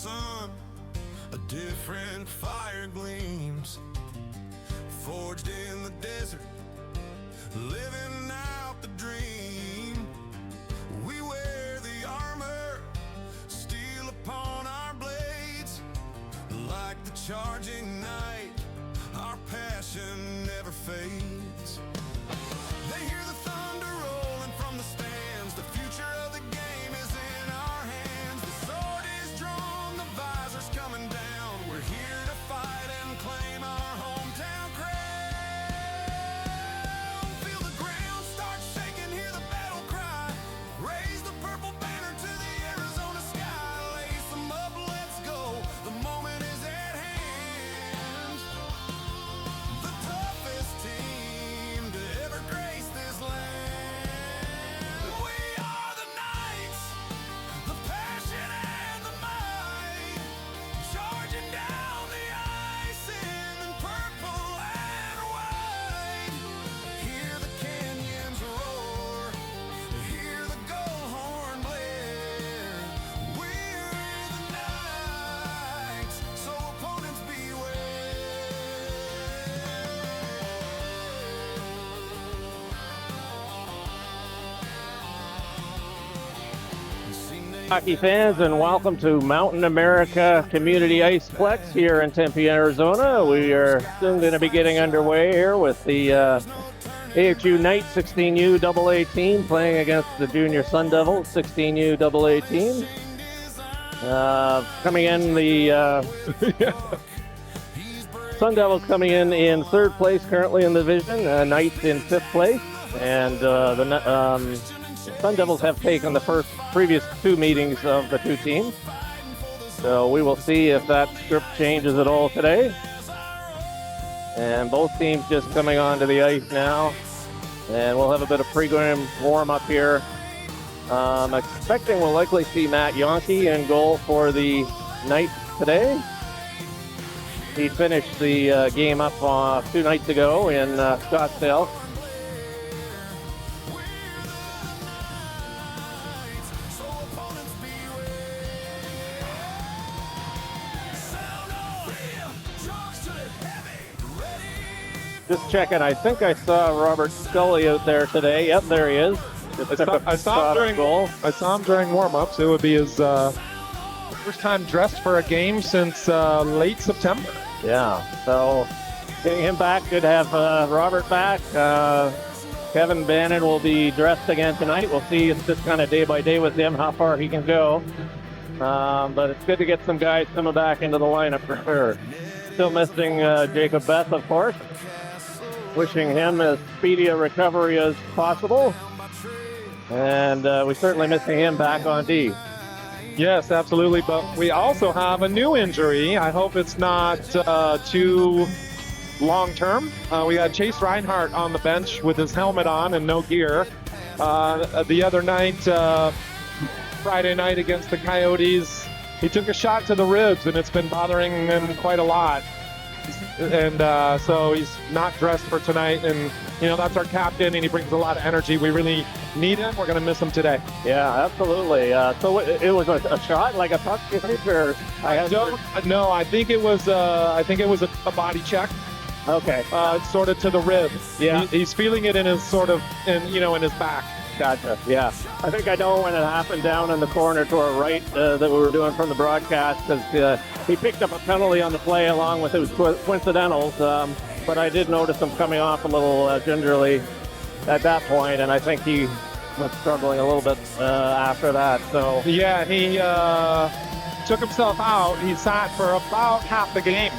sun, a different fire gleams, forged in the desert, living out the dream. We wear the armor, steel upon our blades, like the charging night, our passion never fades. They hear the thunder rolling from the stands, the future of the game is in our hands. The sword is drawn, the visor's coming down, we're here to fight and claim our hometown crown. Feel the ground start shaking, hear the battle cry, raise the purple banner to the Arizona sky. Lace them up, let's go, the moment is at hand. The toughest team to ever grace this land. We are the Knights, the passion and the might, charging down the ice in purple and white. Hear the canyons roar, hear the gold horn blare. We're the Knights, so opponents beware. Hockey fans, and welcome to Mountain America Community Iceplex here in Tempe, Arizona. We are soon going to be getting underway here with the AHU Knights 16U AA team playing against the Junior Sun Devils 16U AA team. Coming in, the Sun Devils coming in third place currently in the division, Knights in fifth place, and the Sun Devils have taken the previous two meetings of the two teams. So we will see if that script changes at all today. And both teams just coming onto the ice now. And we'll have a bit of pre-game warm-up here. Expecting we'll likely see Matt Yonke in goal for the Knights today. He finished the game up 2 nights ago in Scottsdale. Just checking, I think I saw Robert Scully out there today. Yep, there he is. I saw him during warm-ups. It would be his first time dressed for a game since late September. Yeah, so getting him back, good to have Robert back. Kevin Bannon will be dressed again tonight. We'll see. It's just kind of day by day with him how far he can go. But it's good to get some guys coming back into the lineup for sure. Still missing Jacob Beth, of course. Wishing him as speedy a recovery as possible. And we're certainly missing him back on D. Yes, absolutely. But we also have a new injury. I hope it's not too long-term. We got Chase Reinhardt on the bench with his helmet on and no gear. The other night, Friday night against the Coyotes, he took a shot to the ribs, and it's been bothering him quite a lot. And so he's not dressed for tonight, and that's our captain, and he brings a lot of energy. We really need him. We're going to miss him today. Yeah, absolutely. So it was a shot, like a puck, or I think it was a body check. Okay. Sort of to the ribs. Yeah. He's feeling it in his in his back. Gotcha. Yeah. I think I know when it happened down in the corner to our right that we were doing from the broadcast, because he picked up a penalty on the play along with his coincidentals. But I did notice him coming off a little gingerly at that point, and I think he was struggling a little bit after that. So yeah, he took himself out. He sat for about half the game.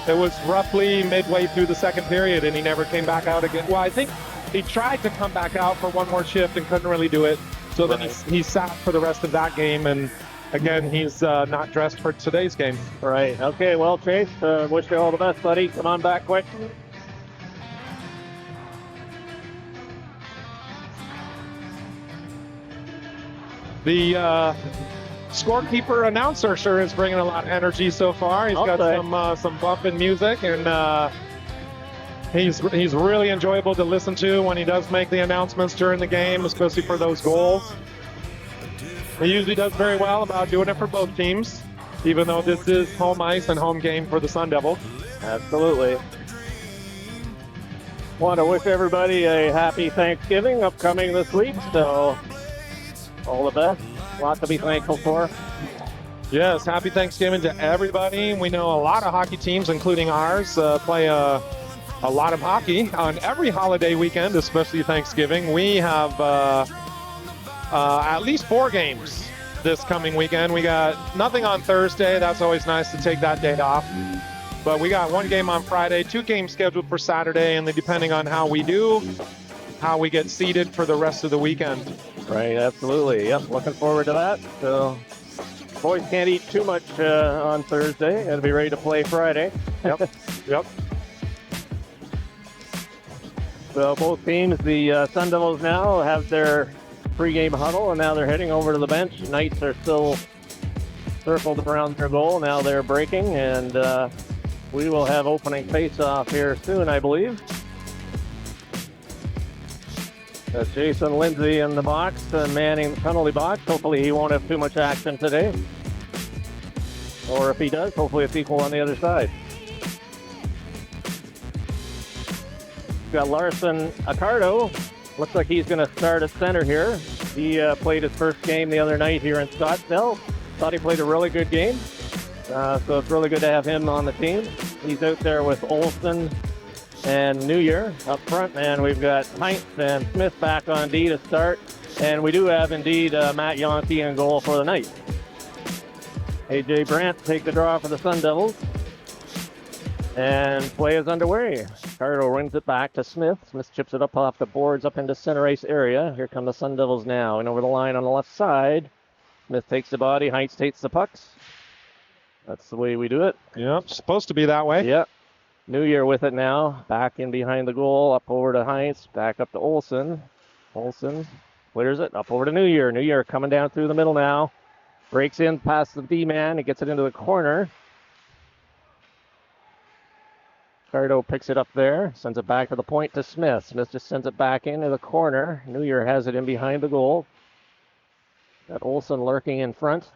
It was roughly midway through the second period, and he never came back out again. Well, I think he tried to come back out for one more shift and couldn't really do it. So then he sat for the rest of that game, and again, he's not dressed for today's game. Right. Okay, well, Chase, wish you all the best, buddy. Come on back quick. The scorekeeper announcer sure is bringing a lot of energy so far. He's got some bumping music, and he's really enjoyable to listen to when he does make the announcements during the game, especially for those goals. He usually does very well about doing it for both teams. even though this is home ice and home game for the Sun Devils. Absolutely. Want to wish everybody a happy Thanksgiving upcoming this week. So, all the best. A lot to be thankful for. Yes, happy Thanksgiving to everybody. We know a lot of hockey teams, including ours, play a lot of hockey on every holiday weekend, especially Thanksgiving. We have at least 4 games this coming weekend. We got nothing on Thursday. That's always nice to take that day off. But we got 1 game on Friday, 2 games scheduled for Saturday, and then depending on how we do, how we get seated for the rest of the weekend. Right, absolutely. Yep, looking forward to that. So, boys can't eat too much on Thursday. Got to be ready to play Friday. Yep. Yep. So both teams, the Sun Devils now have their pregame huddle, and now they're heading over to the bench. Knights are still circled around their goal. Now they're breaking, and we will have opening face-off here soon, I believe. That's Jason Lindsay in the box, manning the penalty box. Hopefully he won't have too much action today. Or if he does, hopefully it's equal on the other side. We've got Larson Accardo. Looks like he's going to start at center here. He played his first game the other night here in Scottsdale. Thought he played a really good game. So it's really good to have him on the team. He's out there with Olsen and New Year up front, and we've got Heinz and Smith back on D to start. And we do have indeed Matt Yonke in goal for the night. AJ Brandt take the draw for the Sun Devils. And play is underway. Cardo rings it back to Smith. Smith chips it up off the boards up into center ice area. Here come the Sun Devils now. And over the line on the left side. Smith takes the body. Heinz takes the pucks. That's the way we do it. Yep, supposed to be that way. Yep. New Year with it now. Back in behind the goal. Up over to Heinz. Back up to Olsen. Olsen clears it. Up over to New Year. New Year coming down through the middle now. Breaks in past the D-man. He gets it into the corner. Cardo picks it up there, sends it back to the point to Smith. Smith just sends it back into the corner. New Year has it in behind the goal. Got Olsen lurking in front.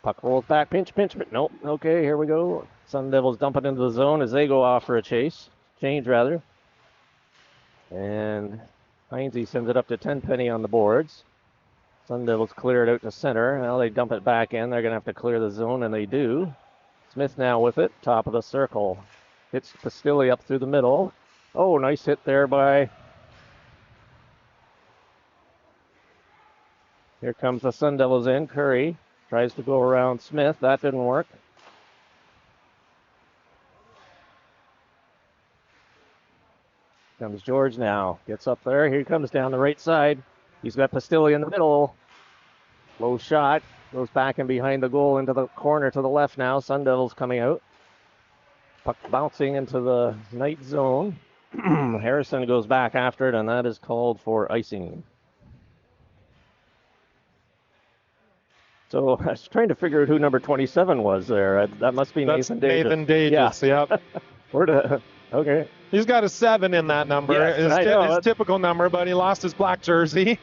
Puck rolls back, pinch, but nope. Okay, here we go. Sun Devils dump it into the zone as they go off for a change rather. And Heinze sends it up to Tenpenny on the boards. Sun Devils clear it out to center. Now they dump it back in. They're going to have to clear the zone, and they do. Smith now with it, top of the circle. Hits Pastilli up through the middle. Oh, nice hit there by... Here comes the Sun Devils in. Curry tries to go around Smith. That didn't work. Comes George now. Gets up there. Here he comes down the right side. He's got Pastilli in the middle. Low shot. Goes back and behind the goal into the corner to the left now. Sun Devils coming out. Puck bouncing into the Knight zone. Harrison goes back after it, and that is called for icing. So I was trying to figure out who number 27 was there. That must be That's Nathan Dages. Nathan Dages, yeah. Yep. Okay. He's got a 7 in that number. Yes, His typical number, but he lost his black jersey.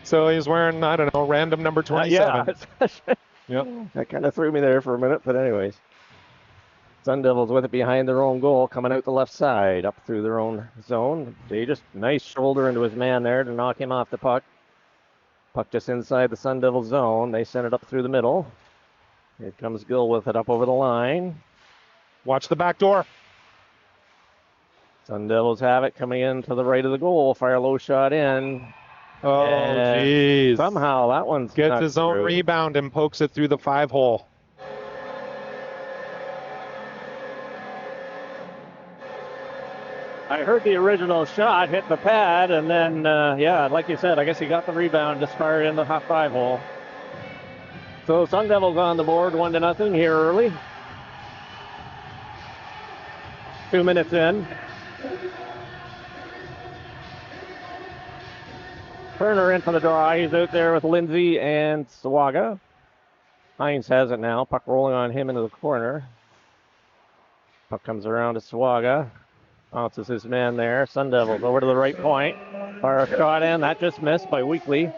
So he's wearing, I don't know, random number 27. Yep. That kind of threw me there for a minute, but anyways. Sun Devils with it behind their own goal, coming out the left side, up through their own zone. They just nice shoulder into his man there to knock him off the puck. Puck just inside the Sun Devil zone. They send it up through the middle. Here comes Gill with it up over the line. Watch the back door. Sun Devils have it coming in to the right of the goal. Fire low shot in. Oh, jeez. Somehow that one's gets his own rebound and pokes it through the 5-hole. I heard the original shot hit the pad, and then, like you said, I guess he got the rebound to fire in the hot 5-hole. So Sun Devils on the board, 1-0 here early. 2 minutes in. Turner in for the draw. He's out there with Lindsay and Swaga. Heinz has it now. Puck rolling on him into the corner. Puck comes around to Swaga. Bounces his man there. Sun Devils over to the right point. Fire a shot in. That just missed by Weekly.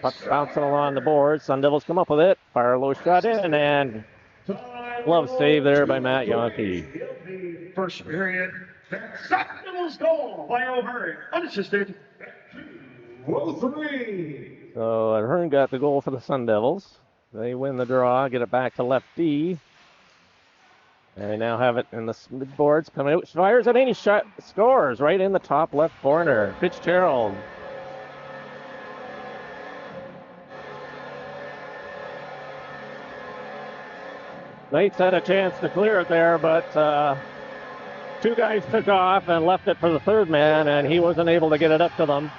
Puck bouncing along the board. Sun Devils come up with it. Fire a low shot in, and glove save there by Matt Yonke. First period. Sun Devils goal by O'Hearn. Unassisted. 2-3. So O'Hearn got the goal for the Sun Devils. They win the draw, get it back to left D. And they now have it in the midboards. Coming out, fires at any shot, scores right in the top left corner. Fitzgerald. Knights had a chance to clear it there, but two guys took off and left it for the third man, and he wasn't able to get it up to them.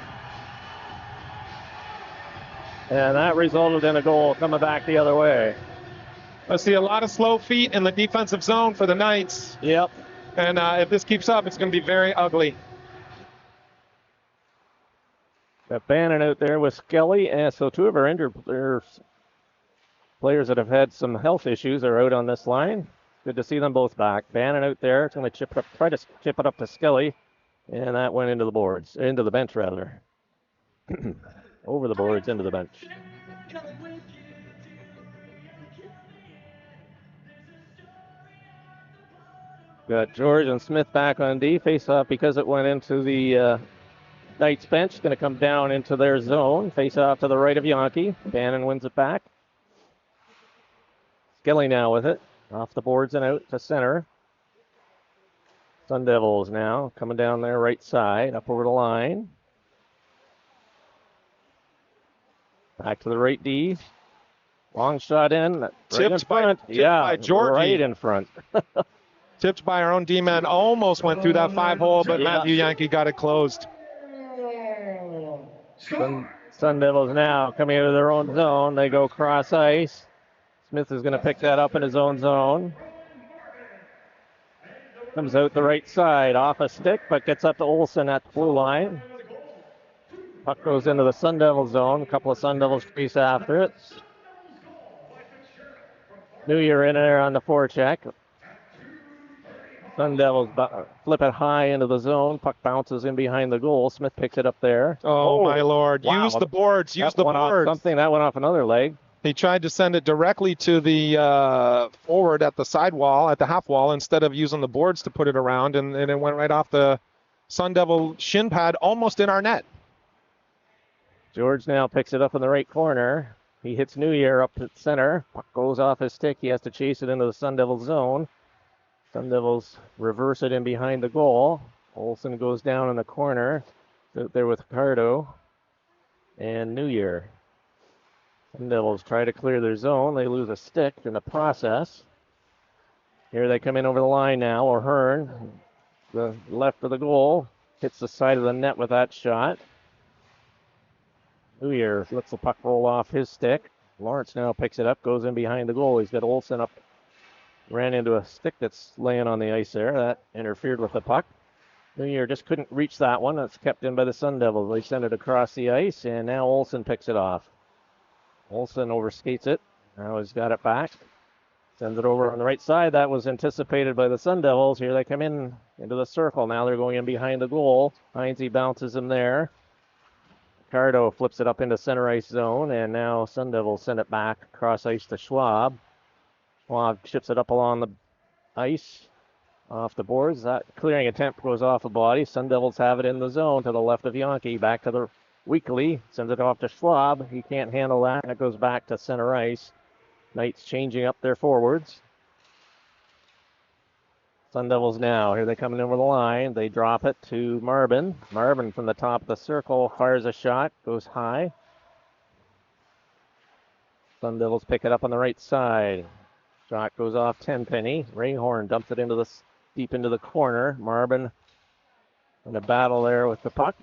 And that resulted in a goal coming back the other way. I see a lot of slow feet in the defensive zone for the Knights. Yep. And if this keeps up, it's going to be very ugly. Got Bannon out there with Skelly, and so two of our injured players that have had some health issues are out on this line. Good to see them both back. Bannon out there, it's going to try to chip it up to Skelly, and that went into the bench rather. Over the boards, into the bench. Got George and Smith back on D. Face off because it went into the Knights bench. Going to come down into their zone. Face off to the right of Yonke. Bannon wins it back. Skelly now with it. Off the boards and out to center. Sun Devils now coming down their right side. Up over the line. Back to the right D. Long shot in. Right in front. By Georgie. Right in front. Tipped by our own D-man. Almost went through that 5-hole, but Matthew Yonke got it closed. Sun Devils now coming out of their own zone. They go cross ice. Smith is going to pick that up in his own zone. Comes out the right side off a stick, but gets up to Olsen at the blue line. Puck goes into the Sun Devil zone. A couple of Sun Devils crease after it. New Year in there on the forecheck. Sun Devils flip it high into the zone. Puck bounces in behind the goal. Smith picks it up there. Oh my Lord. Wow. Use the boards. Use the boards. That went off another leg. He tried to send it directly to the forward at the side wall, at the half wall, instead of using the boards to put it around, and it went right off the Sun Devil shin pad, almost in our net. George now picks it up in the right corner. He hits New Year up at center. Puck goes off his stick. He has to chase it into the Sun Devil zone. Sun Devils reverse it in behind the goal. Olsen goes down in the corner. Out there with Cardo and New Year. Sun Devils try to clear their zone. They lose a stick in the process. Here they come in over the line now. O'Hearn, the left of the goal, hits the side of the net with that shot. New Year lets the puck roll off his stick. Lawrence now picks it up, goes in behind the goal. He's got Olsen up. Ran into a stick that's laying on the ice there. That interfered with the puck. New Year just couldn't reach that one. That's kept in by the Sun Devils. They send it across the ice, and now Olsen picks it off. Olsen overskates it. Now he's got it back. Sends it over on the right side. That was anticipated by the Sun Devils. Here they come in into the circle. Now they're going in behind the goal. Heinze bounces him there. Cardo flips it up into center ice zone, and now Sun Devils send it back across ice to Schwab. Schwab ships it up along the ice, off the boards. That clearing attempt goes off the body. Sun Devils have it in the zone to the left of Yonke. Back to the Weekly, sends it off to Schwab. He can't handle that, and it goes back to center ice. Knights changing up their forwards. Sun Devils now, here they come in over the line. They drop it to Marvin. Marvin from the top of the circle fires a shot, goes high. Sun Devils pick it up on the right side. Shot goes off Tenpenny. Ringhorn dumps it deep into the corner. Marvin in a battle there with the puck.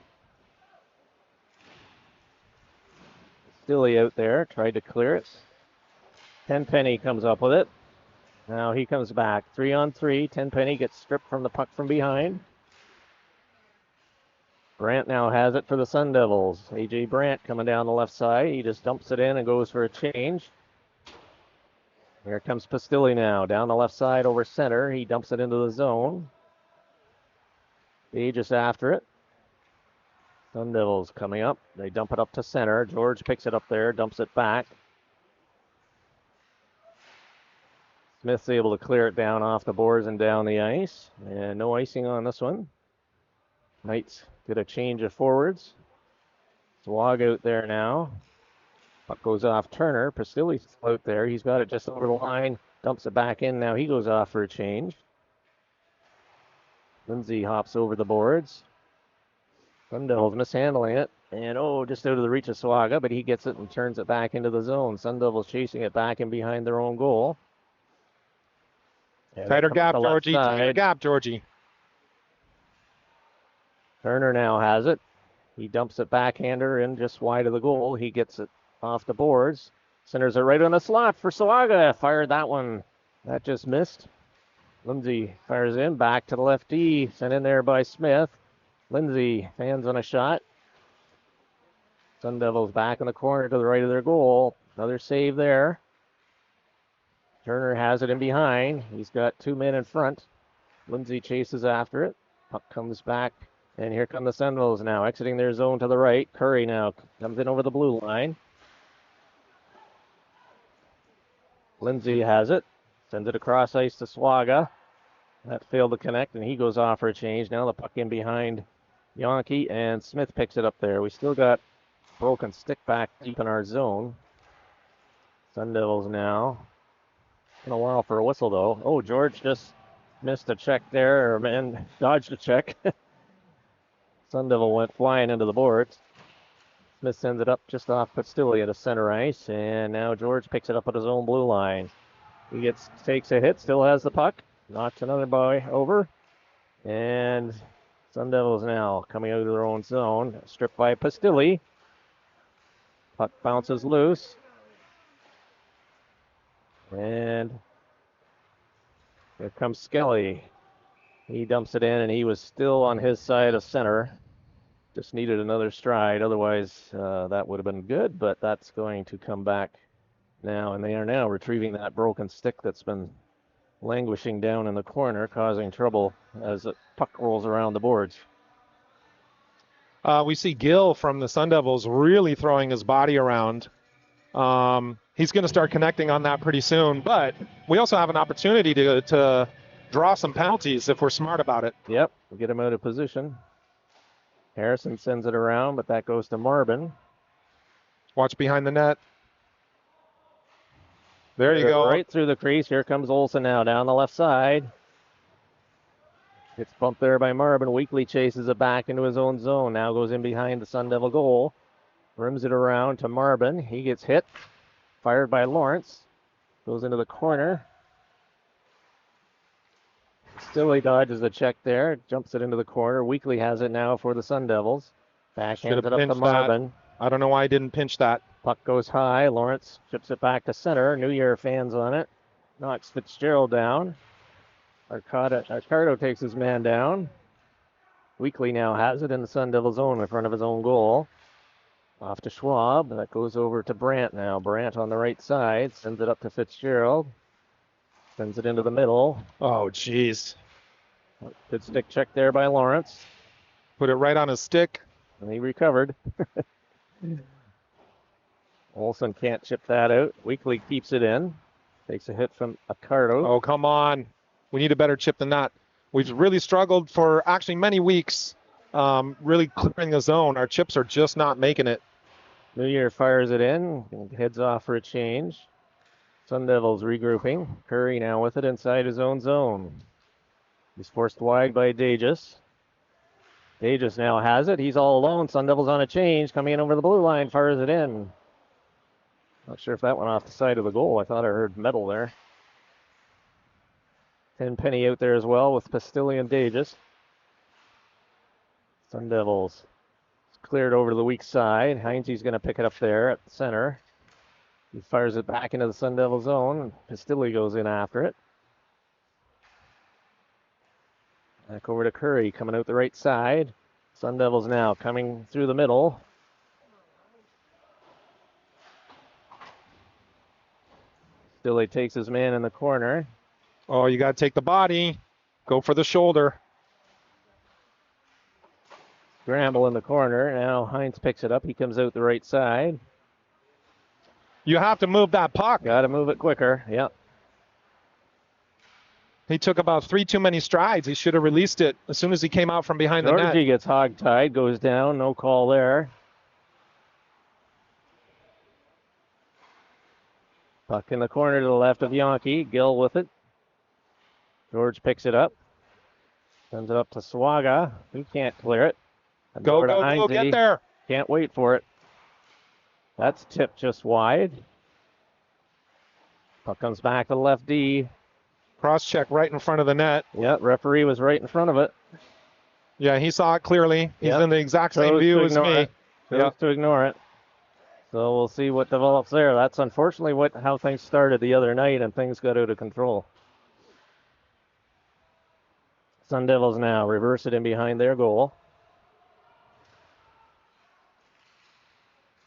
Stilly out there, tried to clear it. Tenpenny comes up with it. Now he comes back. 3-on-3. Tenpenny gets stripped from the puck from behind. Brandt now has it for the Sun Devils. A.J. Brandt coming down the left side. He just dumps it in and goes for a change. Here comes Pastilli now. Down the left side over center. He dumps it into the zone. He just after it. Sun Devils coming up. They dump it up to center. George picks it up there, dumps it back. Smith's able to clear it down off the boards and down the ice. And no icing on this one. Knights get a change of forwards. Swag out there now. Puck goes off Turner. Pastilli's out there. He's got it just over the line. Dumps it back in. Now he goes off for a change. Lindsay hops over the boards. Sun Devils mishandling it. And just out of the reach of Swaga, but he gets it and turns it back into the zone. Sun Devils chasing it back and behind their own goal. Tighter gap, Georgie. Tighter gap, Georgie. Turner now has it. He dumps it backhander in just wide of the goal. He gets it off the boards. Centers it right on the slot for Swaga. Fired that one. That just missed. Lindsay fires in. Back to the lefty. Sent in there by Smith. Lindsay fans on a shot. Sun Devils back in the corner to the right of their goal. Another save there. Turner has it in behind. He's got 2 men in front. Lindsay chases after it. Puck comes back. And here come the Sun Devils now, exiting their zone to the right. Curry now comes in over the blue line. Lindsay has it. Sends it across ice to Swaga. That failed to connect, and he goes off for a change. Now the puck in behind Yonke, and Smith picks it up there. We still got broken stick back deep in our zone. Sun Devils now. Been a while for a whistle, though. Oh, George just missed a check there, and dodged a check. Sun Devil went flying into the boards. Smith sends it up just off Pastilli at a center ice, and now George picks it up at his own blue line. He takes a hit, still has the puck, knocks another boy over, and Sun Devils now coming out of their own zone, stripped by Pastilli. Puck bounces loose, and here comes Skelly. He dumps it in, and he was still on his side of center. Just needed another stride. Otherwise, that would have been good, but that's going to come back now. And they are now retrieving that broken stick that's been languishing down in the corner, causing trouble as the puck rolls around the boards. We see Gill from the Sun Devils really throwing his body around. He's going to start connecting on that pretty soon, but we also have an opportunity to draw some penalties if we're smart about it. Yep, we'll get him out of position. Harrison sends it around, but that goes to Marvin. Watch behind the net. There you go. Right through the crease. Here comes Olsen now down the left side. Gets bumped there by Marvin. Weekly chases it back into his own zone. Now goes in behind the Sun Devil goal. Rims it around to Marvin. He gets hit. Fired by Lawrence. Goes into the corner. Still he dodges the check there. Jumps it into the corner. Weekly has it now for the Sun Devils. Backhands it up to Marvin. I don't know why I didn't pinch that. Puck goes high. Lawrence chips it back to center. New Year fans on it. Knocks Fitzgerald down. Arcado takes his man down. Weekly now has it in the Sun Devil zone in front of his own goal. Off to Schwab. That goes over to Brandt now. Brandt on the right side. Sends it up to Fitzgerald. Sends it into the middle. Oh, jeez. Good stick check there by Lawrence. Put it right on his stick. And he recovered. Olsen can't chip that out. Weekly keeps it in. Takes a hit from Accardo. Oh, come on. We need a better chip than that. We've really struggled for actually many weeks really clearing the zone. Our chips are just not making it. New Year fires it in. Heads off for a change. Sun Devils regrouping. Curry now with it inside his own zone. He's forced wide by Dagus. Dagus now has it. He's all alone. Sun Devils on a change. Coming in over the blue line. Fires it in. Not sure if that went off the side of the goal. I thought I heard metal there. Tenpenny out there as well with Pastilli and Dagus. Sun Devils cleared over to the weak side. Heinze's going to pick it up there at the center. He fires it back into the Sun Devil zone. Pastilli goes in after it. Back over to Curry, coming out the right side. Sun Devils now coming through the middle. Pastilli takes his man in the corner. Oh, you got to take the body. Go for the shoulder. scramble in the corner. Now Hines picks it up. He comes out the right side. You have to move that puck. Got to move it quicker. Yep. He took about 3 too many strides. He should have released it as soon as he came out from behind the net. Georgie gets hog-tied, goes down. No call there. Puck in the corner to the left of Yankee. Gill with it. George picks it up. Sends it up to Swaga. He can't clear it. And Go, over to go, go, Heinze. get there. Can't wait for it. That's tipped just wide. Puck comes back to the left D. Cross check right in front of the net. Yep, referee was right in front of it. Yeah, he saw it clearly. He's Yep. in the exact same Chose view to as ignore me. it. Chose to ignore it. So we'll see what develops there. That's unfortunately how things started the other night, and things got out of control. Sun Devils now reverse it in behind their goal.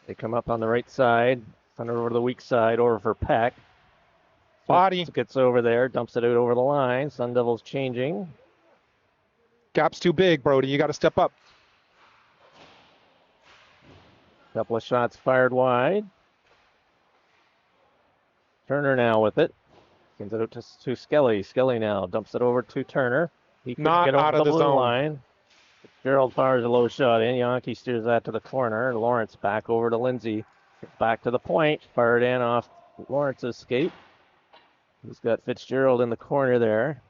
They come up on the right side, send it over to the weak side, over for Peck. Body. Gets over there, dumps it out over the line. Sun Devils changing. Gap's too big, Brody. You got to step up. Couple of shots fired wide. Turner now with it. Sends it out to Skelly. Skelly now dumps it over to Turner. He couldn't Not get over out of the the blue zone. line. Gerald fires a low shot in. Yankee steers that to the corner. Lawrence back over to Lindsay. Back to the point. Fired in off Lawrence's skate. He's got Fitzgerald in the corner there.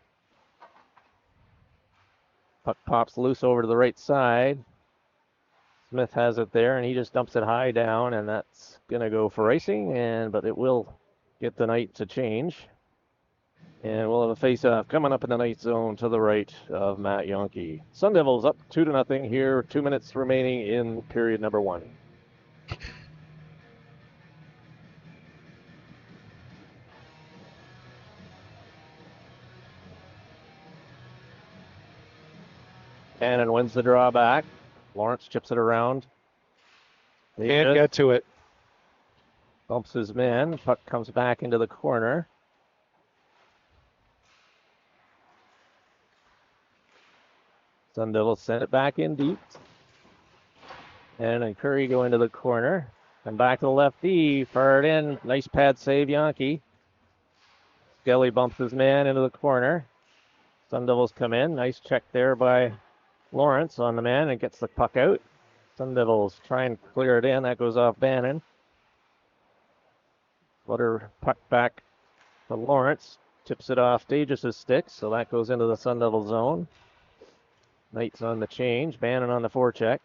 Puck pops loose over to the right side. Smith has it there, and he just dumps it high down, and that's going to go for icing, but it will get the night to change. And we'll have a face-off coming up in the night zone to the right of Matt Yankee. Sun Devils up 2-0 here. 2 minutes remaining in period number 1. Cannon wins the draw back. Lawrence chips it around. Can't get to it. Bumps his man. Puck comes back into the corner. Sun Devils send it back in deep. And Curry go into the corner. And back to the left D. Fired in. Nice pad save, Yankee. Skelly bumps his man into the corner. Sun Devils come in. Nice check there by Lawrence on the man and gets the puck out. Sun Devils try and clear it in. That goes off Bannon. Flutter puck back to Lawrence. Tips it off Dagis's stick, so that goes into the Sun Devil zone. Knight's on the change. Bannon on the forecheck.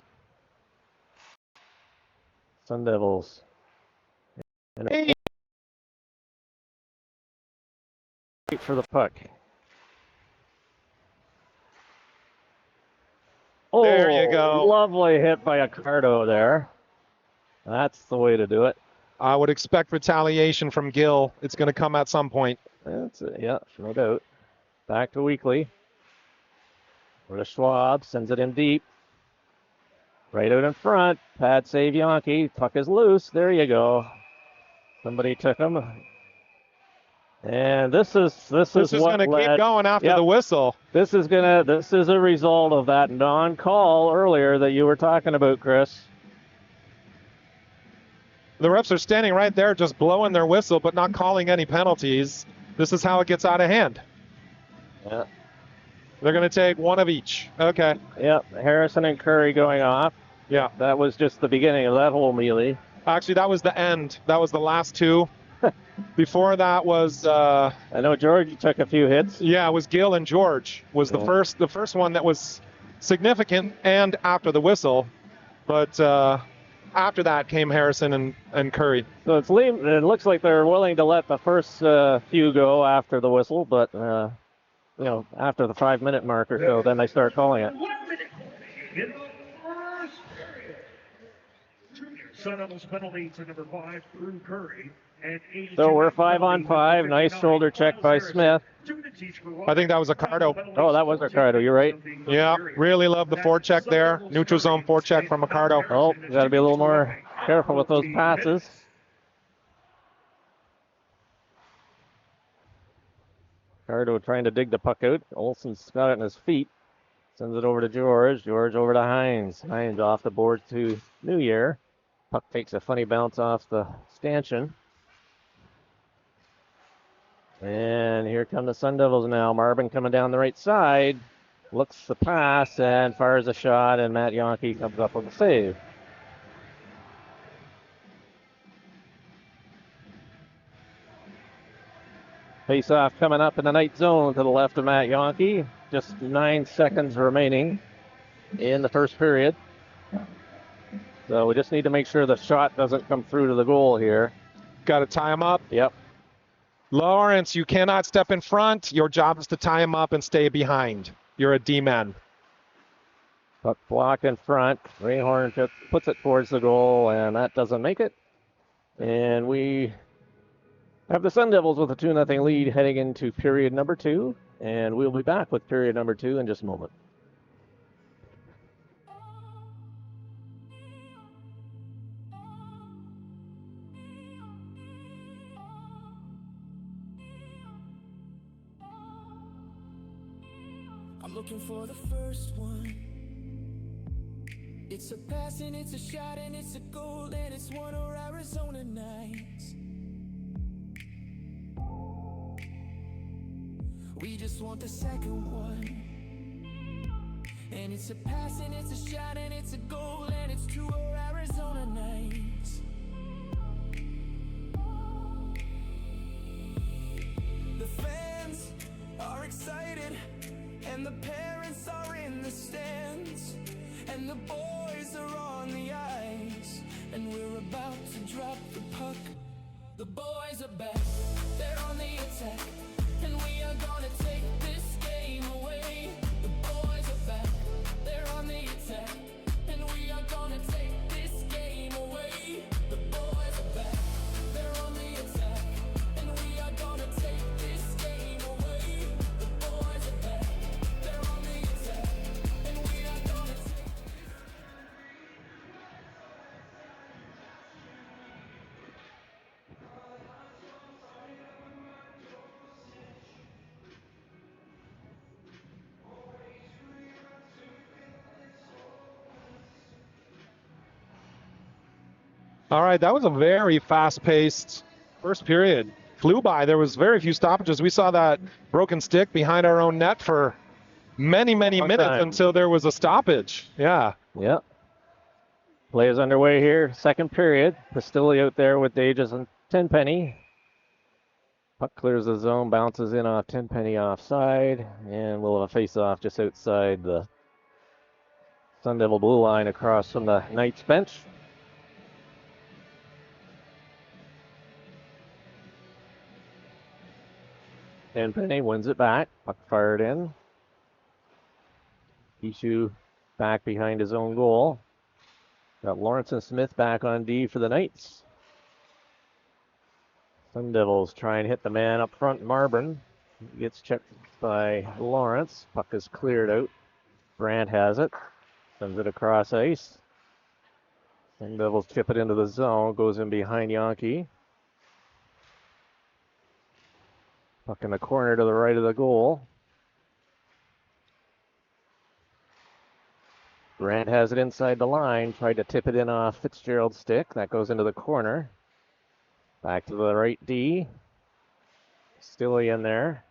Sun Devils. And wait for the puck. Oh, There you go. Lovely hit by Accardo there. That's the way to do it. I would expect retaliation from Gill. It's going to come at some point. That's it. Yeah, no doubt. Back to Weekly. Over to Schwab. Sends it in deep. Right out in front. Pad save Yankee. Puck is loose. There you go. Somebody took him. And this is This is going to keep going after the whistle. This is a result of that non-call earlier that you were talking about, Chris. The refs are standing right there just blowing their whistle but not calling any penalties. This is how it gets out of hand. Yeah. They're going to take one of each. Okay. Yep. Harrison and Curry going off. Yeah. That was just the beginning of that whole melee. Actually, that was the end. That was the last two. Before that was I know George took a few hits. yeah, it was Gill and George was the first one that was significant and after the whistle. But after that came Harrison and Curry. So it looks like they're willing to let the first few go after the whistle, but after the 5-minute mark or so, then they start calling it. 1 minute in the first period. Sun Devils penalty to number 5, Drew Curry. So we're 5-on-5. Nice shoulder check by Smith. I think that was Accardo. Oh, that was Accardo. You're right. Yeah, really love the forecheck there. Neutral zone forecheck from Accardo. Oh, got to be a little more careful with those passes. Accardo trying to dig the puck out. Olsen's got it in his feet. Sends it over to George. George over to Hines. Hines off the board to New Year. Puck takes a funny bounce off the stanchion. And here come the Sun Devils now. Marvin coming down the right side. Looks the pass and fires a shot, and Matt Yonke comes up with a save. Face-off coming up in the night zone to the left of Matt Yonke. Just 9 seconds remaining in the first period. So we just need to make sure the shot doesn't come through to the goal here. Got to tie him up. Yep. Lawrence, you cannot step in front. Your job is to tie him up and stay behind. You're a D-man. Puck block in front. Rayhorn just puts it towards the goal, and that doesn't make it. And we have the Sun Devils with a 2-0 lead heading into period number 2. And we'll be back with period number 2 in just a moment. I'm looking for the first one. It's a pass and it's a shot and it's a goal and it's one of Arizona nights. We just want the second one. And it's a pass and it's a shot and it's a goal and it's two of Arizona nights. The fans are excited and the parents are in the stands and the boys are on the ice and we're about to drop the puck. The boys are back, they're on the attack, and we are gonna take this game away. The boys are back, they're on the attack, and we are gonna take this game away. The boys are back, they're on the attack, and we are gonna take this game away. The boys are back, they're on the attack, and we are gonna take this. All right, that was a very fast-paced first period. Flew by. There was very few stoppages. We saw that broken stick behind our own net for many minutes until there was a stoppage. Yeah. Yep. Play is underway here. Second period. Pastilli out there with Dages and Tenpenny. Puck clears the zone, bounces in off Tenpenny offside, and we'll have a face-off just outside the Sun Devil blue line across from the Knights bench. Tenpenny wins it back. Puck fired in. Ishu back behind his own goal. Got Lawrence and Smith back on D for the Knights. Sun Devils try and hit the man up front, Marburn. Gets checked by Lawrence. Puck is cleared out. Brandt has it. Sends it across ice. Sun Devils chip it into the zone. Goes in behind Yonke. Puck in the corner to the right of the goal. Brandt has it inside the line. Tried to tip it in off Fitzgerald's stick. That goes into the corner. Back to the right D. Still in there.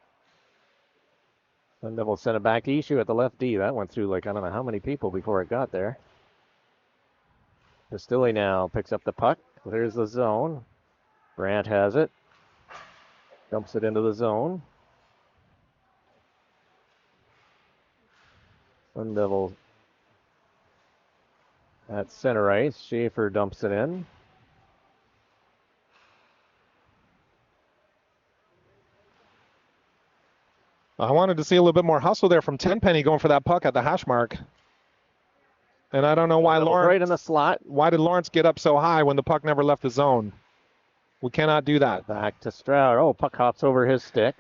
Sun Devils sent it back to Ishu at the left D. That went through like I don't know how many people before it got there. Pastilli now picks up the puck. Clears the zone. Brandt has it. Dumps it into the zone. Sun Devils at center ice. Schaefer dumps it in. I wanted to see a little bit more hustle there from Tenpenny going for that puck at the hash mark. And I don't know why Lawrence... Right in the slot. Why did Lawrence get up so high when the puck never left the zone? We cannot do that. Back to Stroud. Oh, puck hops over his stick.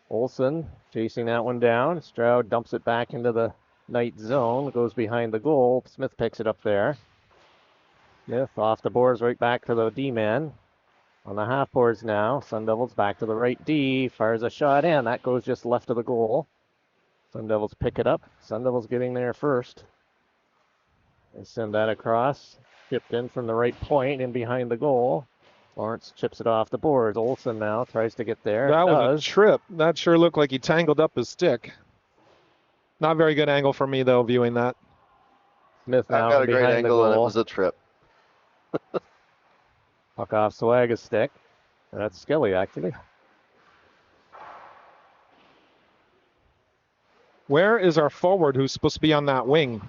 Olsen chasing that one down. Stroud dumps it back into the Knight zone. Goes behind the goal. Smith picks it up there. Smith off the boards right back to the D-man. On the half boards now. Sun Devils back to the right D. Fires a shot in. That goes just left of the goal. Sun Devils pick it up. Sun Devils getting there first. They send that across. Chipped in from the right point in behind the goal. Lawrence chips it off the boards. Olsen now tries to get there. That was a trip. That sure looked like he tangled up his stick. Not very good angle for me, though, viewing that. Smith now I've got a great behind the angle, and it goal. was a trip. Puck off Swaga's stick. That's Skelly, actually. Where is our forward who's supposed to be on that wing?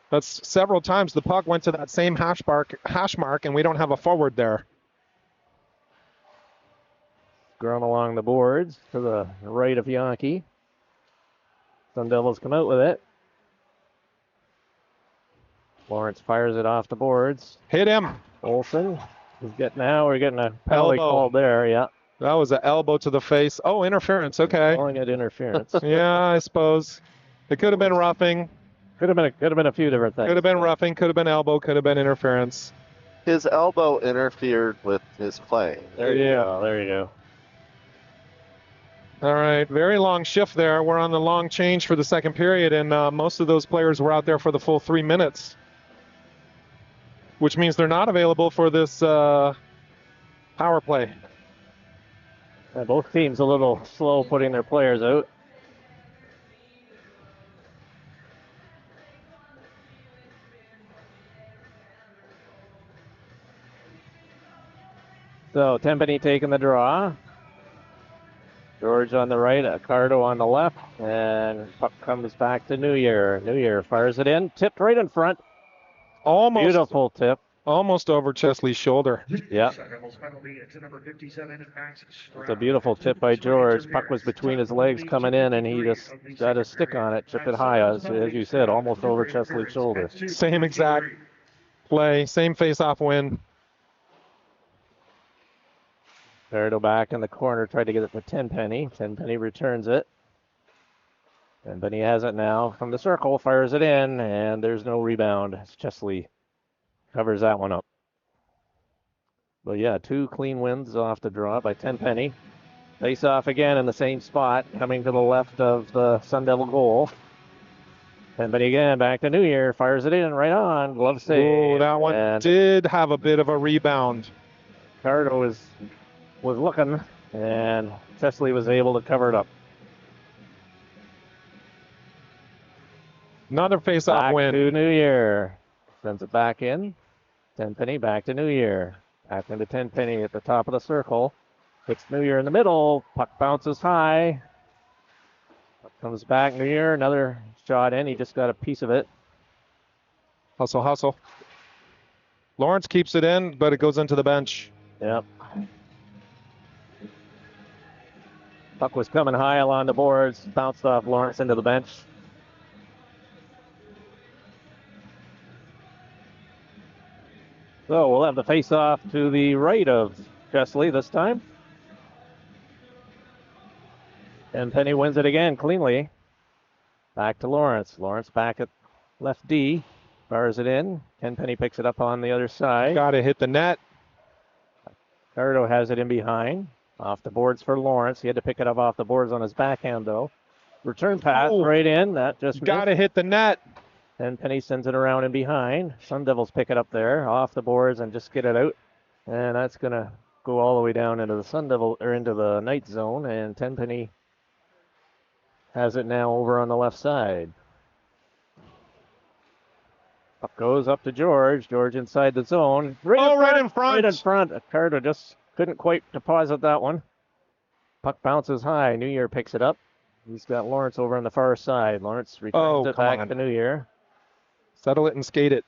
That's several times the puck went to that same hash mark, and we don't have a forward there. Grown along the boards to the right of Yankee. Sun Devils come out with it. Lawrence fires it off the boards. Hit him. Olsen is we're getting a penalty called there, yeah. That was an elbow to the face. Oh, interference, okay. Calling it interference. Yeah, I suppose. It could have been roughing. Could have been a few different things. Could have been roughing, could have been elbow, could have been interference. His elbow interfered with his playing. There you go. All right, very long shift there. We're on the long change for the second period, and most of those players were out there for the full 3 minutes, which means they're not available for this power play. Yeah, both teams a little slow putting their players out. So Tempany taking the draw. George on the right, Accardo on the left, and puck comes back to New Year. New Year fires it in, tipped right in front. Beautiful tip. Almost over Chesley's shoulder. Yeah. It's It's a beautiful tip by George. Puck was between his legs coming in, and he just got his stick on it, chipped it high, as you said, almost over Chesley's shoulder. Same exact play, same face-off win. Accardo back in the corner, tried to get it to Tenpenny. Tenpenny returns it. Tenpenny has it now from the circle, fires it in, and there's no rebound. Chesley covers that one up. But yeah, 2 clean wins off the draw by Tenpenny. Face off again in the same spot, coming to the left of the Sun Devil goal. Tenpenny again, back to New Year, fires it in right on. Glove save. Oh, that one did have a bit of a rebound. Accardo was looking, and Chesley was able to cover it up. Another face-off win. Back to New Year. Sends it back in. Tenpenny back to New Year. Back into Tenpenny at the top of the circle. Hits New Year in the middle. Puck bounces high. Puck comes back. New Year. Another shot in. He just got a piece of it. Hustle, hustle. Lawrence keeps it in, but it goes into the bench. Yep. Puck was coming high along the boards. Bounced off Lawrence into the bench. So we'll have the face-off to the right of Chesley this time. And Penny wins it again cleanly. Back to Lawrence. Lawrence back at left D. Fires it in. Tenpenny picks it up on the other side. Got to hit the net. Accardo has it in behind. Off the boards for Lawrence. He had to pick it up off the boards on his backhand, though. Return pass right in. That just got to hit the net. Tenpenny sends it around in behind. Sun Devils pick it up there off the boards and just get it out. And that's going to go all the way down into the Sun Devil, or into the night zone. And Tenpenny has it now over on the left side. Up goes up to George. George inside the zone. Right in front. Right in front. Accardo just couldn't quite deposit that one. Puck bounces high. New Year picks it up. He's got Lawrence over on the far side. Lawrence returns it back to New Year. Settle it and skate it.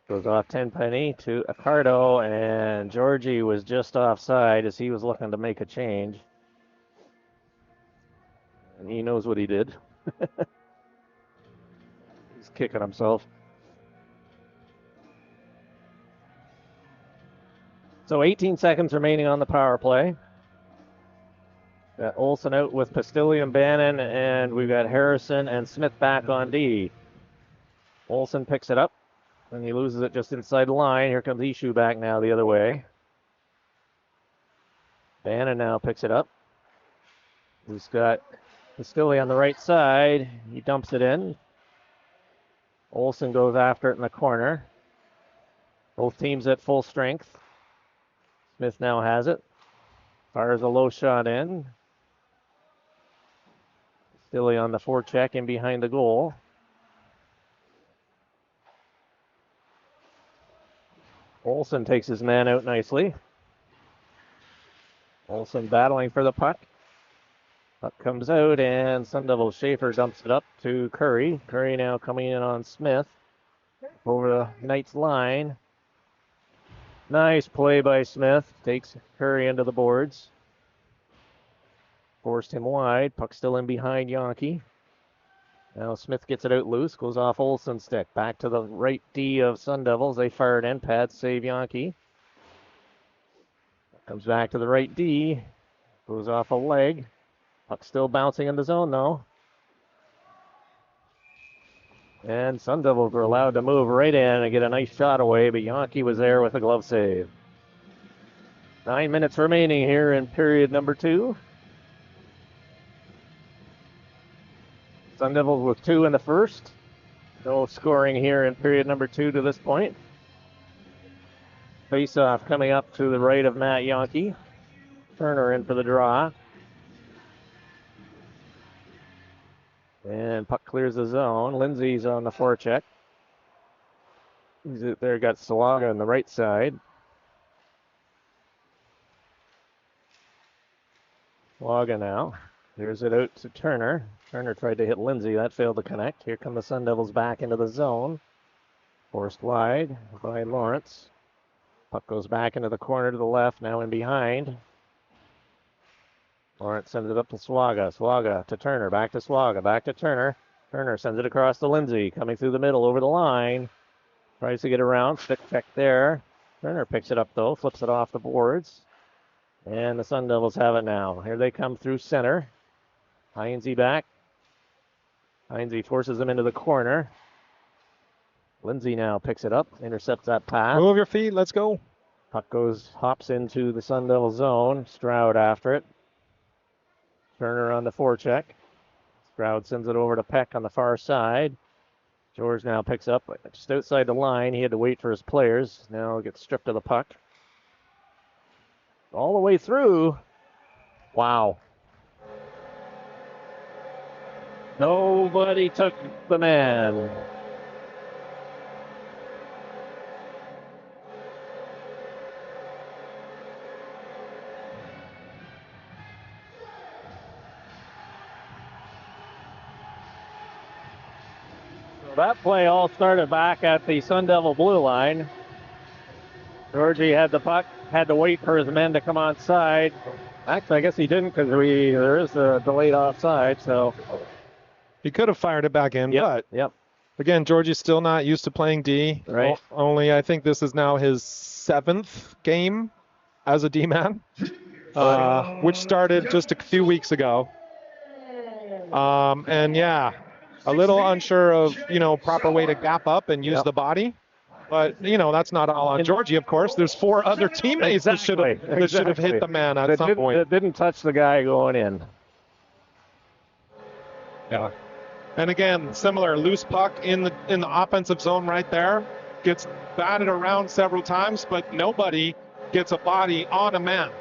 Goes off Tenpenny to Accardo, and Georgie was just offside as he was looking to make a change. And he knows what he did. He's kicking himself. So 18 seconds remaining on the power play. Got Olsen out with Pastillion, Bannon, and we've got Harrison and Smith back on D. Olsen picks it up, and he loses it just inside the line. Here comes Ishu back now the other way. Bannon now picks it up. Who's got Castilli on the right side. He dumps it in. Olsen goes after it in the corner. Both teams at full strength. Smith now has it. Fires a low shot in. Castilli on the forecheck in behind the goal. Olsen takes his man out nicely. Olsen battling for the puck. Puck comes out, and Sun Devil Schaefer dumps it up to Curry. Curry now coming in on Smith. Over the Knights line. Nice play by Smith. Takes Curry into the boards. Forced him wide. Puck still in behind Yonke. Now Smith gets it out loose. Goes off Olsen's stick. Back to the right D of Sun Devils. They fire it in. Pads save Yonke. Comes back to the right D. Goes off a leg. Puck still bouncing in the zone though. And Sun Devils were allowed to move right in and get a nice shot away, but Yonke was there with a glove save. 9 minutes remaining here in period number 2. Sun Devils with 2 in the first. No scoring here in period number 2 to this point. Face-off coming up to the right of Matt Yonke. Turner in for the draw. And puck clears the zone. Lindsay's on the forecheck. There got Salaga on the right side. Salaga now. Here's it out to Turner. Turner tried to hit Lindsay. That failed to connect. Here come the Sun Devils back into the zone. Forced wide by Lawrence. Puck goes back into the corner to the left. Now in behind. Lawrence sends it up to Swaga. Swaga to Turner. Back to Swaga. Back to Turner. Turner sends it across to Lindsay. Coming through the middle over the line. Tries to get around. Stick check there. Turner picks it up though. Flips it off the boards. And the Sun Devils have it now. Here they come through center. Heinze back. Heinze forces them into the corner. Lindsay now picks it up. Intercepts that pass. Move your feet. Let's go. Puck hops into the Sun Devil zone. Stroud after it. Turner on the forecheck. Stroud sends it over to Peck on the far side. George now picks up just outside the line. He had to wait for his players. Now gets stripped of the puck. All the way through. Wow. Nobody took the man. That play all started back at the Sun Devil blue line. Georgie had the puck, had to wait for his men to come on side. Actually, I guess he didn't because there is a delayed offside, so. He could have fired it back in, but again, Georgie's still not used to playing D. Right. Only I think this is now his 7th game as a D-man, which started just a few weeks ago. And yeah, a little unsure of, proper way to gap up and use the body. But, that's not all on Georgie, of course. There's 4 other teammates that should have hit the man at some point. That didn't touch the guy going in. Yeah. And again, similar loose puck in the offensive zone right there. Gets batted around several times, but nobody gets a body on a man.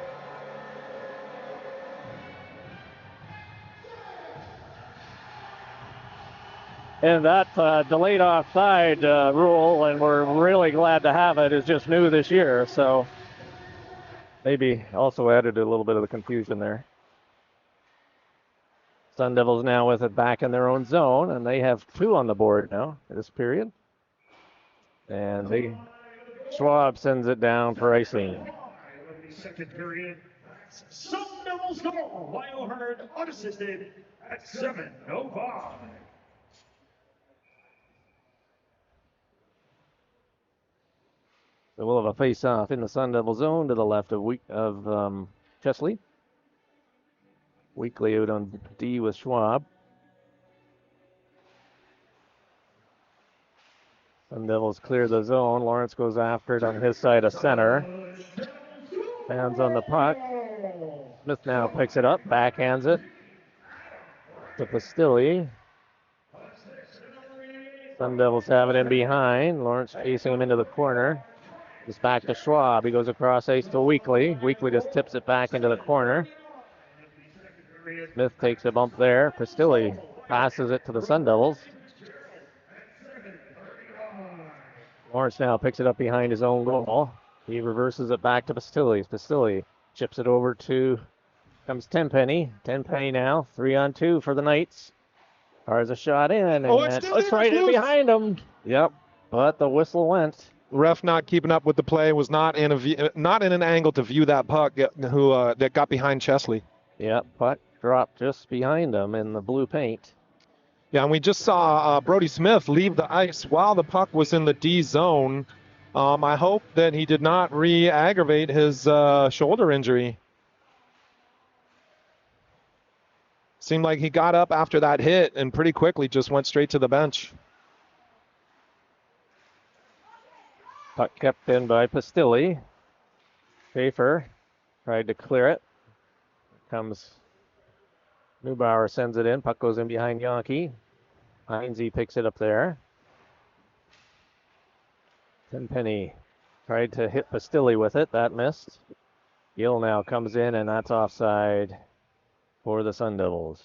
And that delayed offside rule, and we're really glad to have it, is just new this year. So maybe also added a little bit of the confusion there. Sun Devils now with it back in their own zone, and they have 2 on the board now in this period. And Schwab sends it down for icing. Second period, Sun Devils goal. Lyle Hurd unassisted at 7:05. So we'll have a face-off in the Sun Devil zone to the left of Chesley. Weekly out on D with Schwab. Sun Devils clear the zone. Lawrence goes after it on his side of center. Hands on the puck. Smith now picks it up, backhands it. to Pastilli. Sun Devils have it in behind. Lawrence chasing him into the corner. Just back to Schwab. He goes across ice to Weekly. Weekly just tips it back into the corner. Smith takes a bump there. Pastilli passes it to the Sun Devils. Lawrence now picks it up behind his own goal. He reverses it back to Pastilli. Pastilli chips it over to, comes Tenpenny. Tenpenny now, 3-on-2 for the Knights. Fires a shot in, and it's right in behind him. Yep, but the whistle went. Ref not keeping up with the play, was not in an angle to view that puck that got behind Chesley. Yep, puck dropped just behind him in the blue paint. Yeah, and we just saw Brody Smith leave the ice while the puck was in the D zone. I hope that he did not re-aggravate his shoulder injury. Seemed like he got up after that hit and pretty quickly just went straight to the bench. Puck kept in by Pastilli. Schaefer tried to clear it. Comes Neubauer, sends it in. Puck goes in behind Yonke. Heinze picks it up there. Tenpenny tried to hit Pastilli with it. That missed. Gill now comes in, and that's offside for the Sun Devils.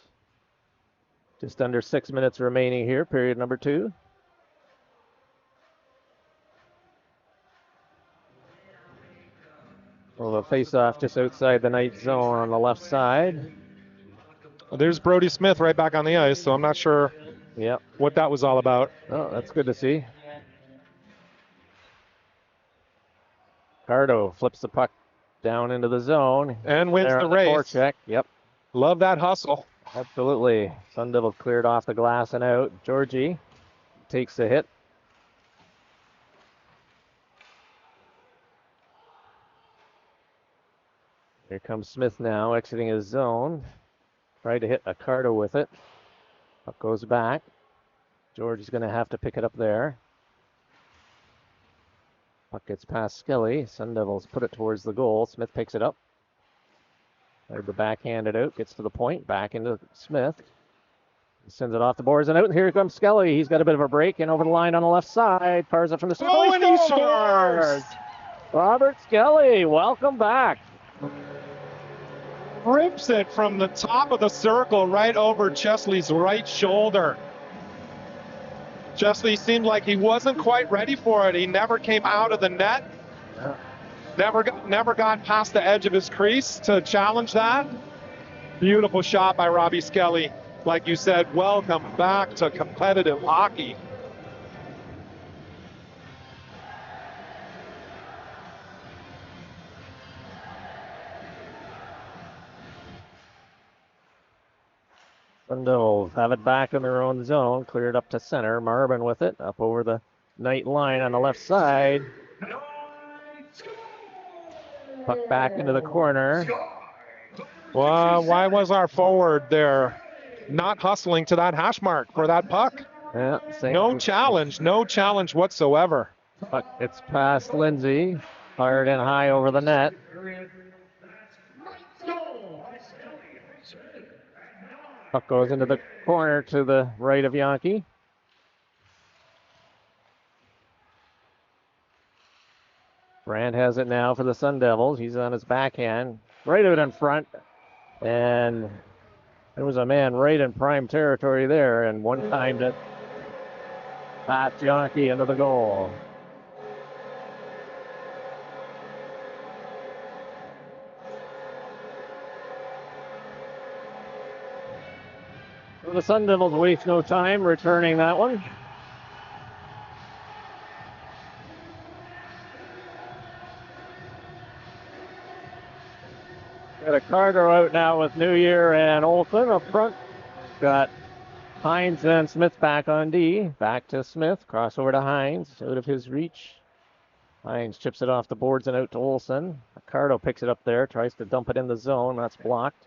Just under 6 minutes remaining here, period number 2. Well, a face-off just outside the Knight zone on the left side. Well, there's Brody Smith right back on the ice, so I'm not sure what that was all about. Oh, that's good to see. Cardo flips the puck down into the zone. And wins the race. Forecheck. Yep. Love that hustle. Absolutely. Sun Devil cleared off the glass and out. Georgie takes the hit. Here comes Smith now, exiting his zone. Tried to hit Accardo with it. Puck goes back. George is going to have to pick it up there. Puck gets past Skelly. Sun Devils put it towards the goal. Smith picks it up. Tried to backhand it out. Gets to the point. Back into Smith. He sends it off the boards and out. And here comes Skelly. He's got a bit of a break. And over the line on the left side. Fires it from the center. Oh, and he scores! Robert Skelly, welcome back. Rips it from the top of the circle right over Chesley's right shoulder. Chesley seemed like he wasn't quite ready for it. He never came out of the net. Never got past the edge of his crease to challenge that. Beautiful shot by Robbie Skelly. Like you said, welcome back to competitive hockey. Sun Devils have it back in their own zone. Cleared up to center. Marvin with it. Up over the Knight line on the left side. Puck back into the corner. Well, why was our forward there not hustling to that hash mark for that puck? Yeah, no challenge whatsoever. Puck gets past Lindsay. Fired in high over the net. Puck goes into the corner to the right of Yonke. Brand has it now for the Sun Devils. He's on his backhand. Right out in front. And there was a man right in prime territory there. And one timed it past Yonke into the goal. The Sun Devils waste no time returning that one. Got a Carter out now with New Year and Olsen up front. Got Hines and Smith back on D. Back to Smith. Crossover to Hines. Out of his reach. Hines chips it off the boards and out to Olsen. Ricardo picks it up there. Tries to dump it in the zone. That's blocked.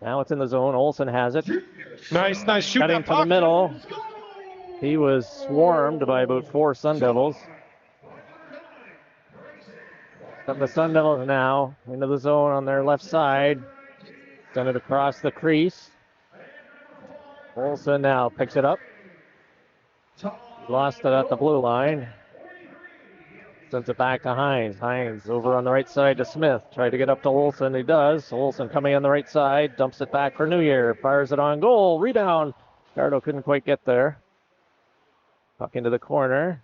Now it's in the zone. Olsen has it. Nice shoot. Cutting to the middle. He was swarmed by about 4 Sun Devils. But the Sun Devils now into the zone on their left side. Send it across the crease. Olsen now picks it up. Lost it at the blue line. Sends it back to Hines. Hines over on the right side to Smith. Tried to get up to Olsen. He does. Olsen coming on the right side. Dumps it back for New Year. Fires it on goal. Rebound. Cardo couldn't quite get there. Puck into the corner.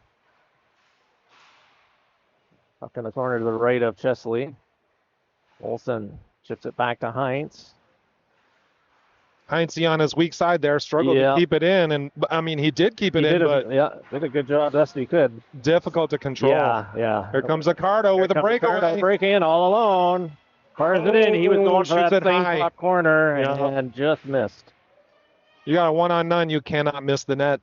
Puck in the corner to the right of Chesley. Olsen chips it back to Hines. Heinze on his weak side there struggled to keep it in, and I mean he did keep it in, but did a good job best he could. Difficult to control. Yeah. Here comes Accardo with a breakaway. Breaking in all alone. Fires it in. He was going for that same top corner and just missed. You got a 1-on-none. You cannot miss the net.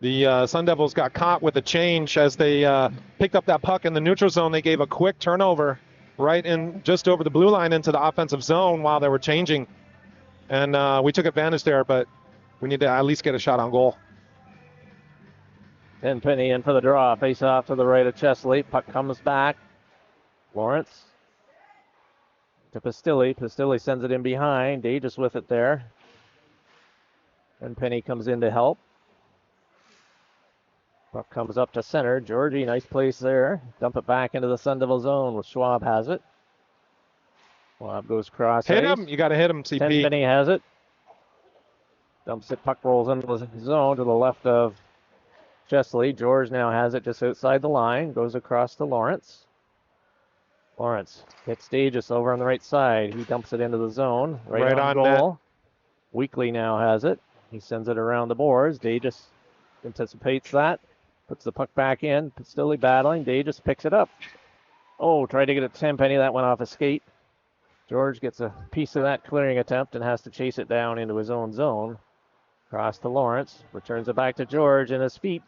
The Sun Devils got caught with a change as they picked up that puck in the neutral zone. They gave a quick turnover right in just over the blue line into the offensive zone while they were changing. And we took advantage there, but we need to at least get a shot on goal. Penny in for the draw. Face off to the right of Chesley. Puck comes back. Lawrence to Pastilli. Pastilli sends it in behind. Dages with it there. And Penny comes in to help. Puck comes up to center. Georgie, nice place there. Dump it back into the Sun Devil zone with Schwab has it. Schwab goes cross. Hit him. You got to hit him, CP. Penny has it. Dumps it. Puck rolls into the zone to the left of Chesley. George now has it just outside the line. Goes across to Lawrence. Lawrence hits Dages over on the right side. He dumps it into the zone. Right on goal. Net. Weekly now has it. He sends it around the boards. Dages anticipates that. Puts the puck back in. Still battling. Dages picks it up. Oh, tried to get it to Tenpenny. That went off a skate. George gets a piece of that clearing attempt and has to chase it down into his own zone. Cross to Lawrence. Returns it back to George and his feet.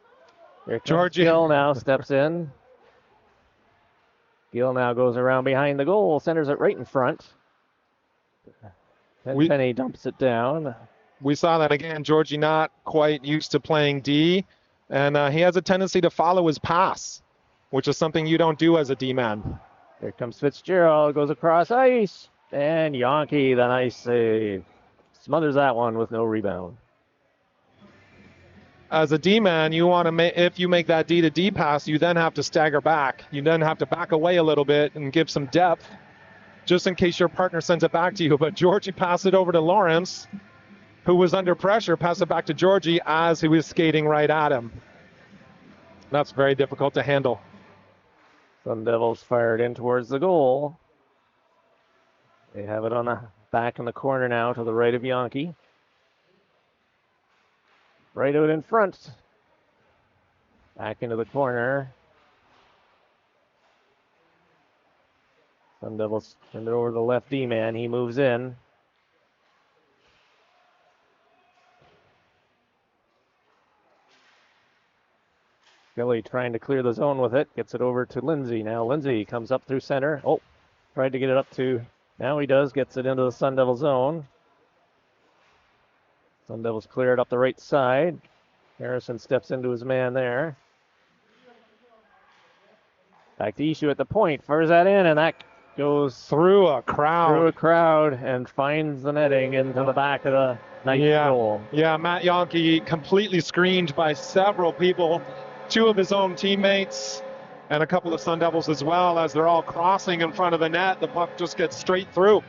Here comes Gill now. Steps in. Gill now goes around behind the goal. Centers it right in front. Penny dumps it down. We saw that again. Georgie not quite used to playing D. And he has a tendency to follow his pass, which is something you don't do as a D-man. Here comes Fitzgerald, goes across ice, and Yonke, the nice save. Smothers that one with no rebound. As a D-man, you want to if you make that D to D pass, you then have to stagger back. You then have to back away a little bit and give some depth, just in case your partner sends it back to you. But Georgie passed it over to Lawrence, who was under pressure, passed it back to Georgie as he was skating right at him. That's very difficult to handle. Sun Devils fired in towards the goal. They have it on the back in the corner now to the right of Yonke. Right out in front. Back into the corner. Sun Devils send it over to the left D-man. He moves in. Billy trying to clear the zone with it. Gets it over to Lindsay. Now Lindsay comes up through center. Oh, tried to get it up to... Now he does. Gets it into the Sun Devil zone. Sun Devils clear it up the right side. Harrison steps into his man there. Back to Ishu at the point. Fires that in, and that goes through a crowd and finds the netting into the back of the nice goal. Yeah, Matt Yonke completely screened by several people. Two of his own teammates and a couple of Sun Devils as well. As they're all crossing in front of the net, the puck just gets straight through.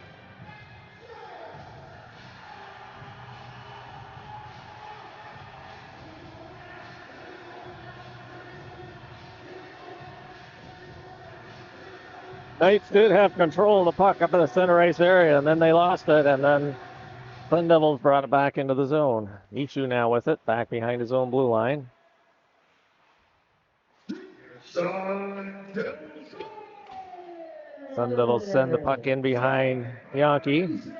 Knights did have control of the puck up in the center ice area, and then they lost it, and then Sun Devils brought it back into the zone. Ishu now with it, back behind his own blue line. Sun Devils send the puck in behind Yonke.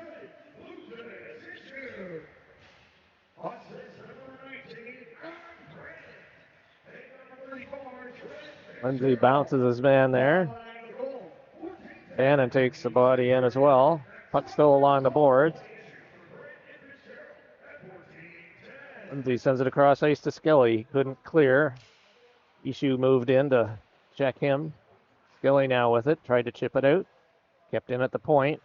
Lindsay bounces his man there. Bannon takes the body in as well. Puck still along the boards. Lindsay sends it across ice to Skelly. Couldn't clear. Ishu moved in to check him. Skelly now with it. Tried to chip it out. Kept in at the point.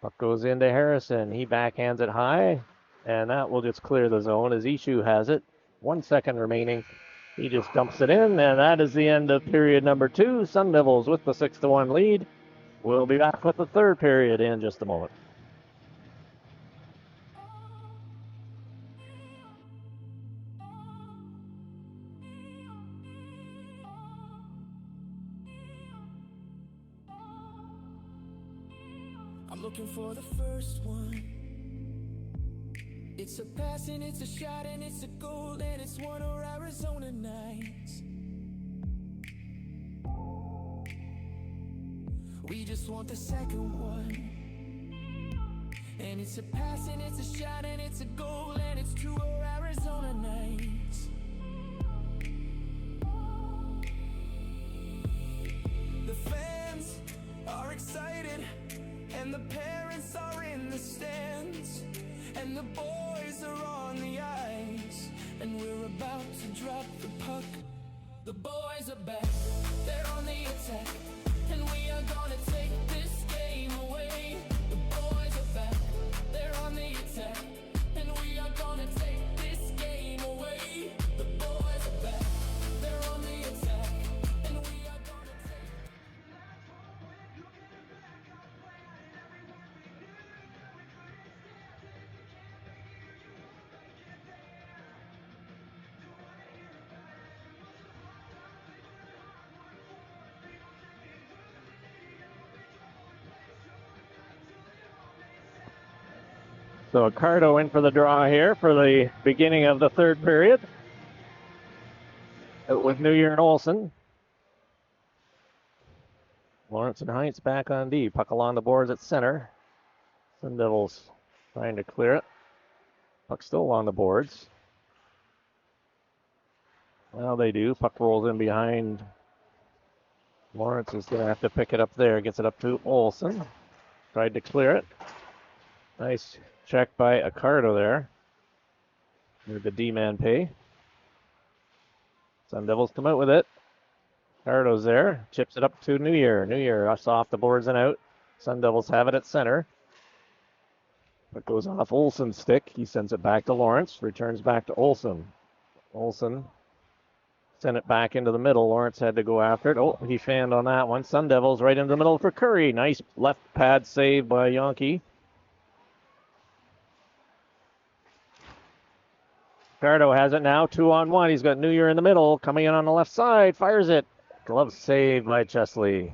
Puck goes into Harrison. He backhands it high, and that will just clear the zone as Ishu has it. 1 second remaining. He just dumps it in, and that is the end of period number 2. Sun Devils with the 6-1 lead. We'll be back with the third period in just a moment. I'm looking for the first one. It's a pass and it's a shot and it's a goal and it's one of Arizona nights. We just want the second one. And it's a pass and it's a shot and it's a goal and it's 2 of Arizona nights. The fans are excited and the parents are in the stands and the boys are on the ice and we're about to drop the puck. The boys are back, they're on the attack and we are gonna take this game away. The boys are back, they're on the attack and we are gonna take this game away. The boys are back, they're on the attack and we are gonna take. So Cardo in for the draw here for the beginning of the third period. With New Year and Olsen. Lawrence and Heinz back on D. Puck along the boards at center. Sun Devils trying to clear it. Puck still along the boards. Well, they do. Puck rolls in behind. Lawrence is going to have to pick it up there. Gets it up to Olsen. Tried to clear it. Nice check by Accardo there. With the D-man pay. Sun Devils come out with it. Accardo's there. Chips it up to New Year. New Year us off the boards and out. Sun Devils have it at center. It goes off Olsen's stick. He sends it back to Lawrence. Returns back to Olsen. Olsen sent it back into the middle. Lawrence had to go after it. Oh, he fanned on that one. Sun Devils right into the middle for Curry. Nice left pad save by Yonke. Cardo has it now, 2-on-1. He's got New Year in the middle, coming in on the left side, fires it. Glove save by Chesley.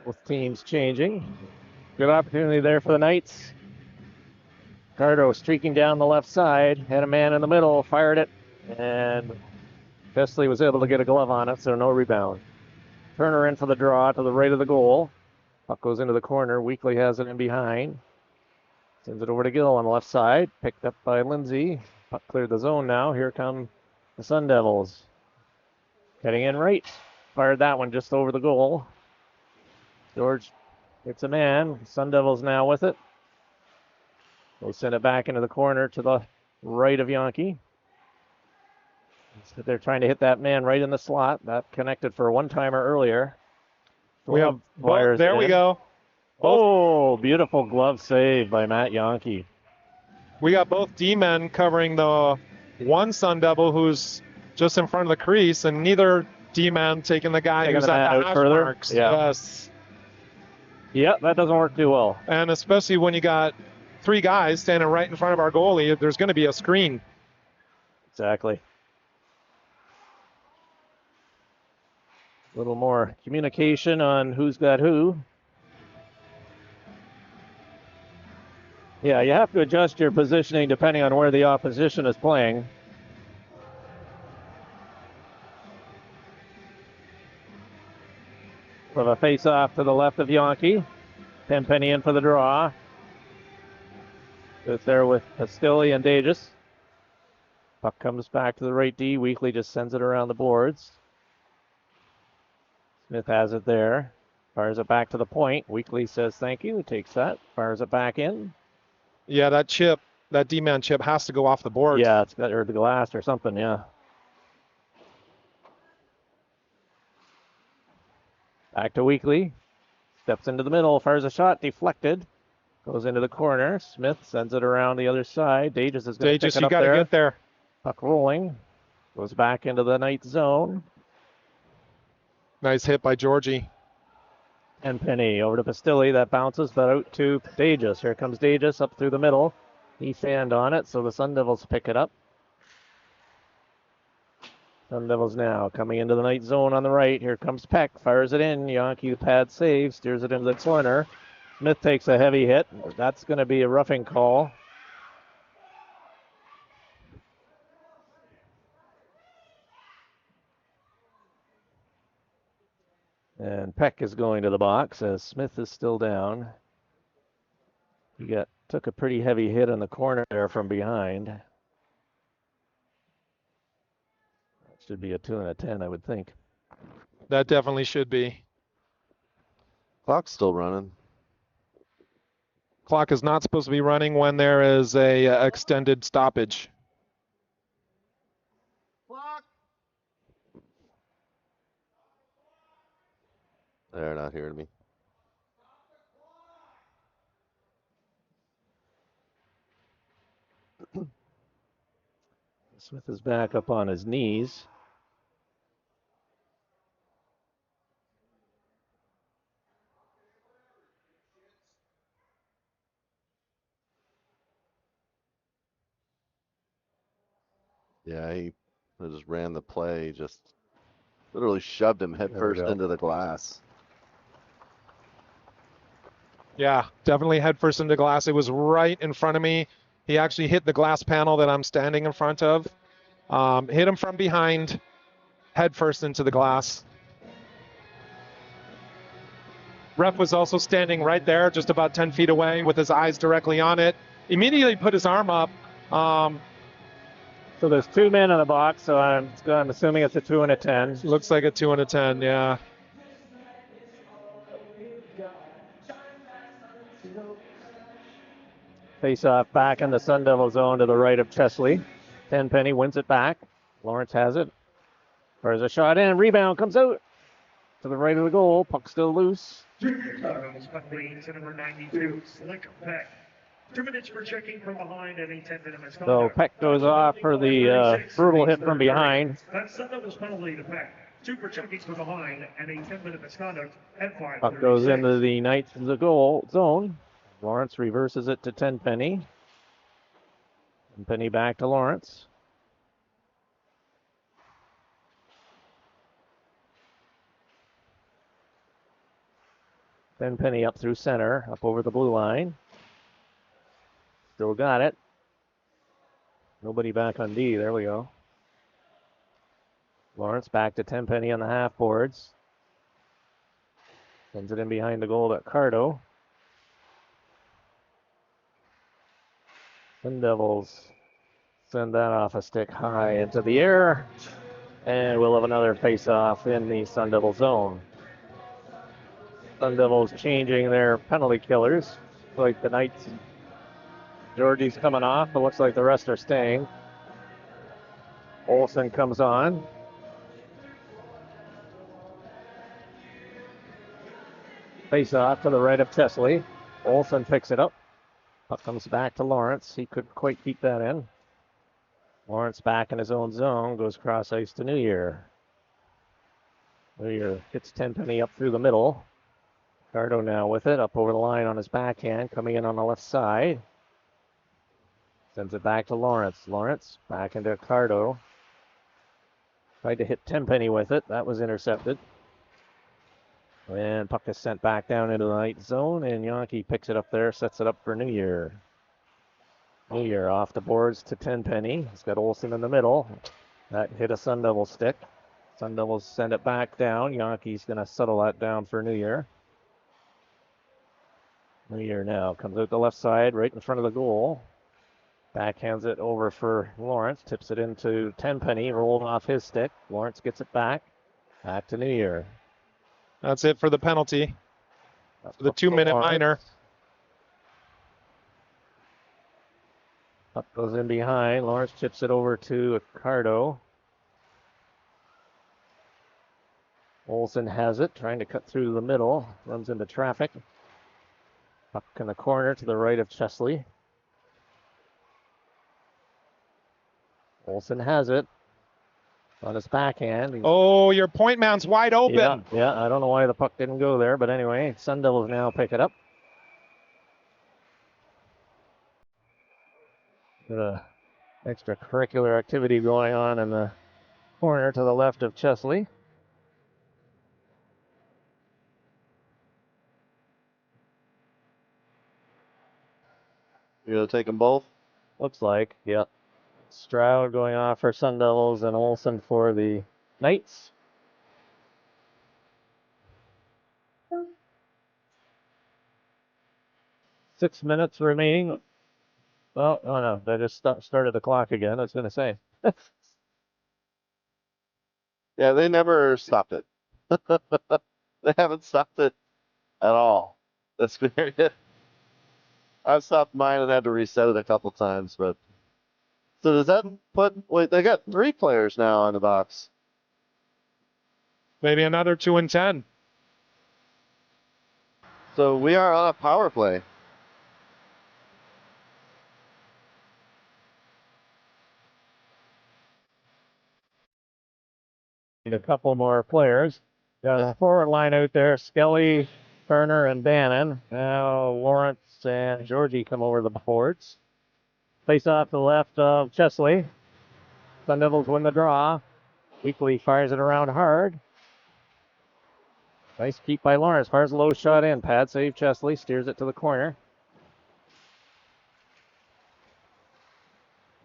Both teams changing. Good opportunity there for the Knights. Cardo streaking down the left side, had a man in the middle, fired it, and Chesley was able to get a glove on it, so no rebound. Turner in for the draw to the right of the goal. Puck goes into the corner. Weekly has it in behind. Sends it over to Gill on the left side. Picked up by Lindsay. Puck cleared the zone now. Here come the Sun Devils. Heading in right. Fired that one just over the goal. George hits a man. Sun Devils now with it. They send it back into the corner to the right of Yonke. They're trying to hit that man right in the slot. That connected for a one-timer earlier. We have both, there we go. Oh, beautiful glove save by Matt Yonke. We got both D-men covering the one Sun Devil who's just in front of the crease, and neither D-man taking the guy who's at the hash further. marks. Yeah. Yes. Yep, that doesn't work too well. And especially when you got 3 guys standing right in front of our goalie, there's going to be a screen. Exactly. A little more communication on who's got who. Yeah, you have to adjust your positioning depending on where the opposition is playing. With a face-off to the left of Yonke. Tenpenny in for the draw. It's there with Pastilli and Davis. Puck comes back to the right D. Weekly just sends it around the boards. Smith has it there. Fires it back to the point. Weekly says thank you. Takes that. Fires it back in. Yeah, that chip that D-man chip has to go off the board. Yeah, it's got or the glass or something. Yeah. Back to Weekly. Steps into the middle, fires a shot, deflected. Goes into the corner. Smith sends it around the other side. Dages is going to pick it you up got to there. get there. Puck rolling. Goes back into the Knight zone. Nice hit by Georgie. And Penny over to Pastilli. That bounces, but out to Dages. Here comes Dages up through the middle. He fanned on it, so the Sun Devils pick it up. Sun Devils now coming into the Knight zone on the right. Here comes Peck. Fires it in. Yankee the pad save. Steers it into the corner. Smith takes a heavy hit. That's going to be a roughing call. And Peck is going to the box as Smith is still down. He took a pretty heavy hit in the corner there from behind. That should be a 2 and a 10, I would think. That definitely should be. Clock's still running. Clock is not supposed to be running when there is a extended stoppage. They're not hearing me. Smith is back up on his knees. Yeah, he just ran the play, just literally shoved him headfirst go. into the glass. Yeah, definitely head first into glass. It was right in front of me. He actually hit the glass panel that I'm standing in front of. Hit him from behind, head first into the glass. Ref was also standing right there, just about 10 feet away with his eyes directly on it. Immediately put his arm up. So there's 2 men in the box, so I'm assuming it's a 2 and a 10. Looks like a 2 and a 10, yeah. Face off back in the Sun Devil zone to the right of Chesley. Tenpenny wins it back. Lawrence has it. There's a shot in. Rebound comes out to the right of the goal. Puck still loose. Junior Cardinals lead to number 92, Slick Peck. 2 minutes for checking from behind and a 10-minute misconduct. So Peck goes off for the brutal hit from behind. That's Sun Devils penalty to Peck. 2 for checkings from behind and a 10-minute misconduct at 5. Puck goes into the Knights of the goal zone. Lawrence reverses it to Tenpenny. Tenpenny back to Lawrence. Tenpenny up through center, up over the blue line. Still got it. Nobody back on D. There we go. Lawrence back to Tenpenny on the half boards. Sends it in behind the goal to Cardo. Sun Devils send that off a stick high into the air. And we'll have another face-off in the Sun Devil zone. Sun Devils changing their penalty killers. Like the Knights. Georgie's coming off, but looks like the rest are staying. Olsen comes on. Face off to the right of Chesley. Olsen picks it up. Puck comes back to Lawrence. He couldn't quite keep that in. Lawrence back in his own zone, goes cross ice to New Year. New Year hits Tenpenny up through the middle. Cardo now with it, up over the line on his backhand, coming in on the left side. Sends it back to Lawrence. Lawrence back into Cardo. Tried to hit Tenpenny with it. That was intercepted. And puck is sent back down into the Knight zone, and Yankee picks it up there, sets it up for New Year. New Year off the boards to Tenpenny. He's got Olsen in the middle. That hit a Sun Devil stick. Sun Devils send it back down. Yankee's going to settle that down for New Year. New Year now comes out the left side, right in front of the goal. Backhands it over for Lawrence. Tips it into Tenpenny, rolled off his stick. Lawrence gets it back. Back to New Year. That's it for the penalty. For the 2-minute minor. Puck goes in behind. Lawrence chips it over to Ricardo. Olsen has it, trying to cut through the middle. Runs into traffic. Puck in the corner to the right of Chesley. Olsen has it. On his backhand. Oh, your point man's wide open. Yeah, I don't know why the puck didn't go there, but anyway, Sun Devils now pick it up. Extracurricular activity going on in the corner to the left of Chesley. You gonna take them both? Looks like, yeah. Stroud going off for Sun Devils and Olsen for the Knights. Six minutes remaining. Well, oh no, they just started the clock again. I was going to say. Yeah, they never stopped it. They haven't stopped it at all. That's very it. I've stopped mine and had to reset it a couple times, but so does that wait, they got 3 players now in the box. Maybe another 2 and 10. So we are on a power play. Need a couple more players. Got a forward line out there. Skelly, Turner, and Bannon. Now Lawrence and Georgie come over the boards. Face off to the left of Chesley. Sun Devils win the draw. Weekly fires it around hard. Nice keep by Lawrence. Fires a low shot in. Pad save Chesley. Steers it to the corner.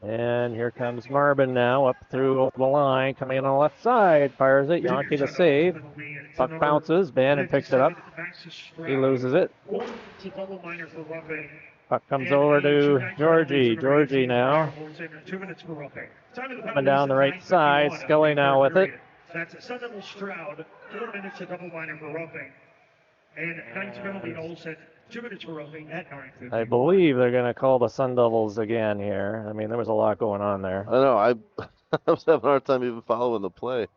And here comes Marvin now up through the line, coming in on the left side. Fires it. Yonke the save. Puck bounces. Bannon picks it up. He loses it. Puck comes over to Georgie. Georgie now. Coming down the right side. Skelly now with it. That's Sun Devil Stroud, 4 minutes of double minor for roughing. And 9th penalty to Olsen, 2 minutes for roughing at 9:50. I believe they're going to call the Sun Devils again here. I mean, there was a lot going on there. I know, I was having a hard time even following the play.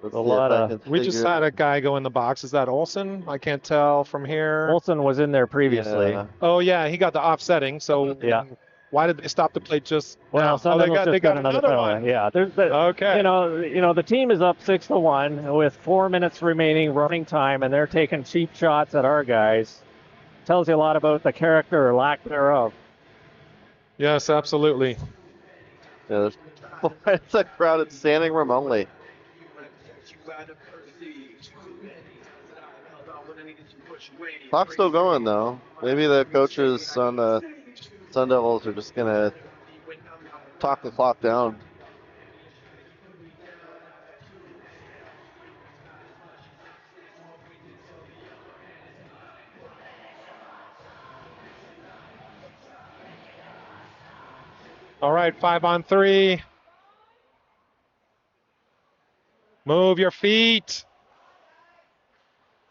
Let's A see if lot I of- can We just figure- had a guy go in the box. Is that Olsen? I can't tell from here. Olsen was in there previously. Yeah. Oh, yeah, he got the offsetting. So Yeah. why did they stop the play just Well, now? Sun Oh, they Devils got, just another penalty. one. Yeah, there's Okay. you know, the team is up 6-1 with 4 minutes remaining running time, and they're taking cheap shots at our guys. Tells you a lot about the character or lack thereof. Yes, absolutely. Yeah, it's a crowded standing room only. Clock's still going though. Maybe the coaches on the Sun Devils are just gonna talk the clock down. All right, 5-on-3. Move your feet.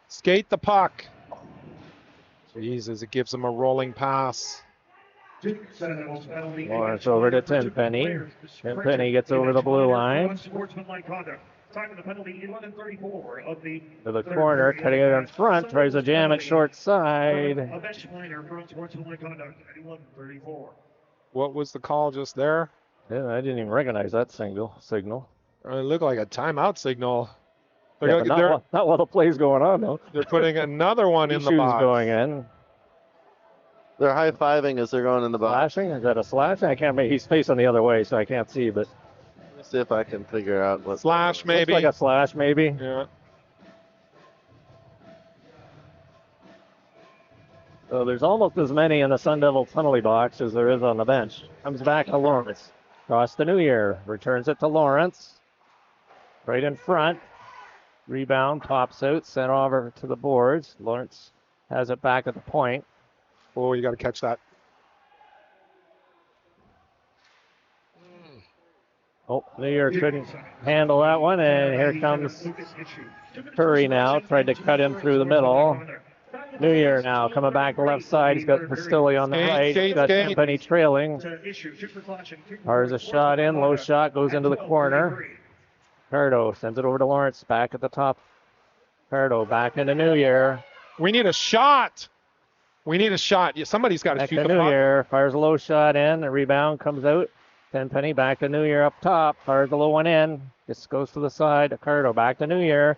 Skate the puck. Jesus, it gives them a rolling pass. Lawrence over to Tenpenny. Tenpenny gets over the blue line. Time of the penalty, 11:34 of the To the corner, cutting it in front, tries to jam it short side. A bench minor for unsportsmanlike conduct at 11:34. What was the call just there? Yeah, I didn't even recognize that signal. It looked like a timeout signal. They're, Yeah, but not while the play's going on, though. they're putting another one in the Shoes box. going in. They're high-fiving as they're going in the box. Slashing? Is that a slash? I can't make. He's facing the other way, so I can't see. But Let me see if I can figure out what. Slash, maybe. looks like a slash, maybe. Yeah. So there's almost as many in the Sun Devil penalty box as there is on the bench. Comes back to Lawrence. Across the New Year. Returns it to Lawrence. Right in front. Rebound. Pops out. Sent over to the boards. Lawrence has it back at the point. Oh, you got to catch that. Oh, New Year couldn't handle that one. And here comes Curry now. Tried to cut him through the middle. New Year now coming back the left side. He's got Pastilli on the right. He's got Tenpenny trailing. Fires a shot in. Low shot goes into the corner. Pardo sends it over to Lawrence. Back at the top. Pardo back into New Year. We need a shot. We need a shot. Yeah, somebody's got to Back shoot to the New puck. Year. Fires a low shot in. A rebound comes out. Tenpenny back to New Year up top. Fires the low one in. Just goes to the side. Pardo back to New Year.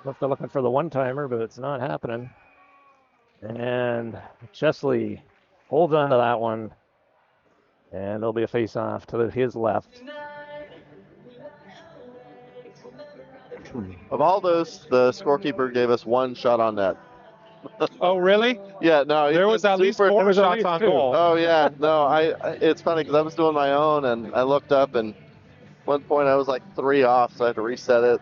If they're looking for the one-timer, but it's not happening. And Chesley holds on to that one. And there'll be a face-off to his left. Of all those, the scorekeeper gave us one shot on net. Oh, really? Yeah, no. There was at least 4 shots on goal. Oh, yeah. No, it's funny because I was doing my own, and I looked up, and at one point I was like 3 off, so I had to reset it.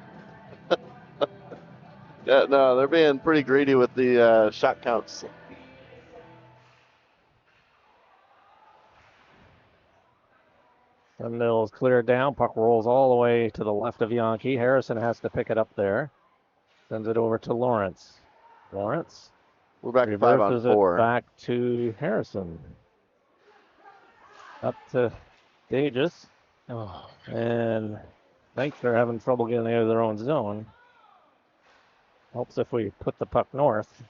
Yeah, no, they're being pretty greedy with the shot counts. Sun Devils clear it down. Puck rolls all the way to the left of Yankee. Harrison has to pick it up there. Sends it over to Lawrence. Lawrence We're back to 5 on reverses 4. it back to Harrison. Up to Dages. Oh. And Knights are having trouble getting out of their own zone. Helps if we put the puck north.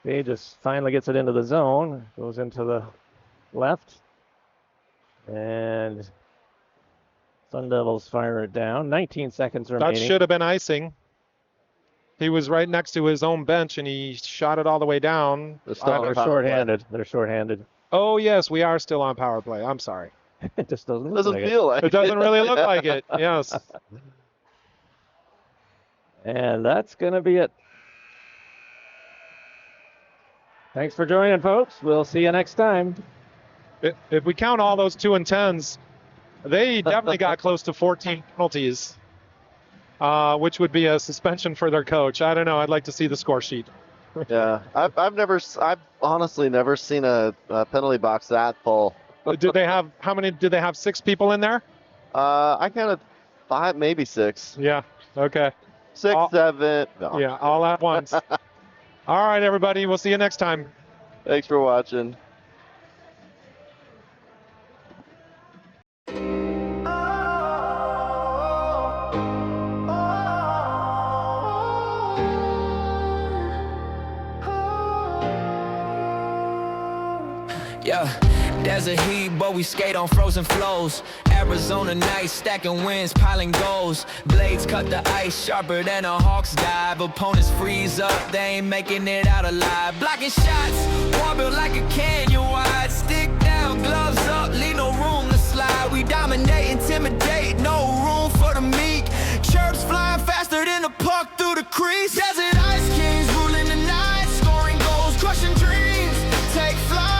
Dages finally gets it into the zone. Goes into the left. And Sun Devils fire it down. 19 seconds remaining. That should have been icing. He was right next to his own bench, and he shot it all the way down. They're still on They're power shorthanded. They're shorthanded. Oh, yes, we are still on power play. I'm sorry. It just doesn't play. look Doesn't like feel like It doesn't really look like it. Yes. it. And that's going to be it. Thanks for joining, folks. We'll see you next time. If we count all those 2 and 10s, they definitely got close to 14 penalties, which would be a suspension for their coach. I don't know. I'd like to see the score sheet. Yeah, I've honestly never seen a penalty box that full. Did they have, how many, did they have 6 people in there? I counted 5, maybe 6. Yeah, okay. 6, All- 7. No. Yeah, all at once. All right, everybody. We'll see you next time. Thanks for watching. Yeah, desert heat, but we skate on frozen flows. Arizona nights, stacking wins, piling goals. Blades cut the ice sharper than a hawk's dive. Opponents freeze up, they ain't making it out alive. Blocking shots, wall built like a canyon wide. Stick down, gloves up, leave no room to slide. We dominate, intimidate, no room for the meek. Chirps flying faster than a puck through the crease. Desert ice kings ruling the night, scoring goals, crushing dreams. Take flight.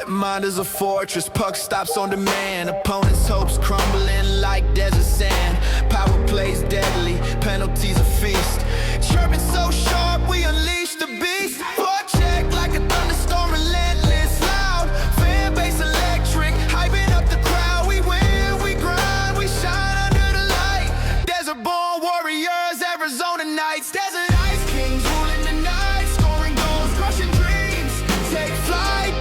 Mind is a fortress, puck stops on demand. Opponents' hopes crumbling like desert sand. Power plays deadly, penalties a feast. Chirping so sharp, we unleash the beast. Forecheck like a thunderstorm, relentless, loud. Fan base electric, hyping up the crowd. We win, we grind, we shine under the light. Desert-born warriors, Arizona Knights. Desert ice kings ruling the night, scoring goals, crushing dreams. Take flight.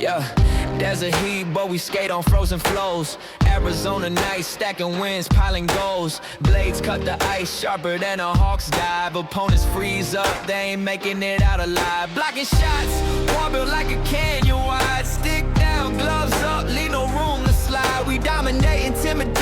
Yeah, there's a heat, but we skate on frozen flows. Arizona nights, stacking wins, piling goals. Blades cut the ice, sharper than a hawk's dive. Opponents freeze up, they ain't making it out alive. Blocking shots, wall built like a canyon wide. Stick down, gloves up, leave no room to slide. We dominate, intimidate.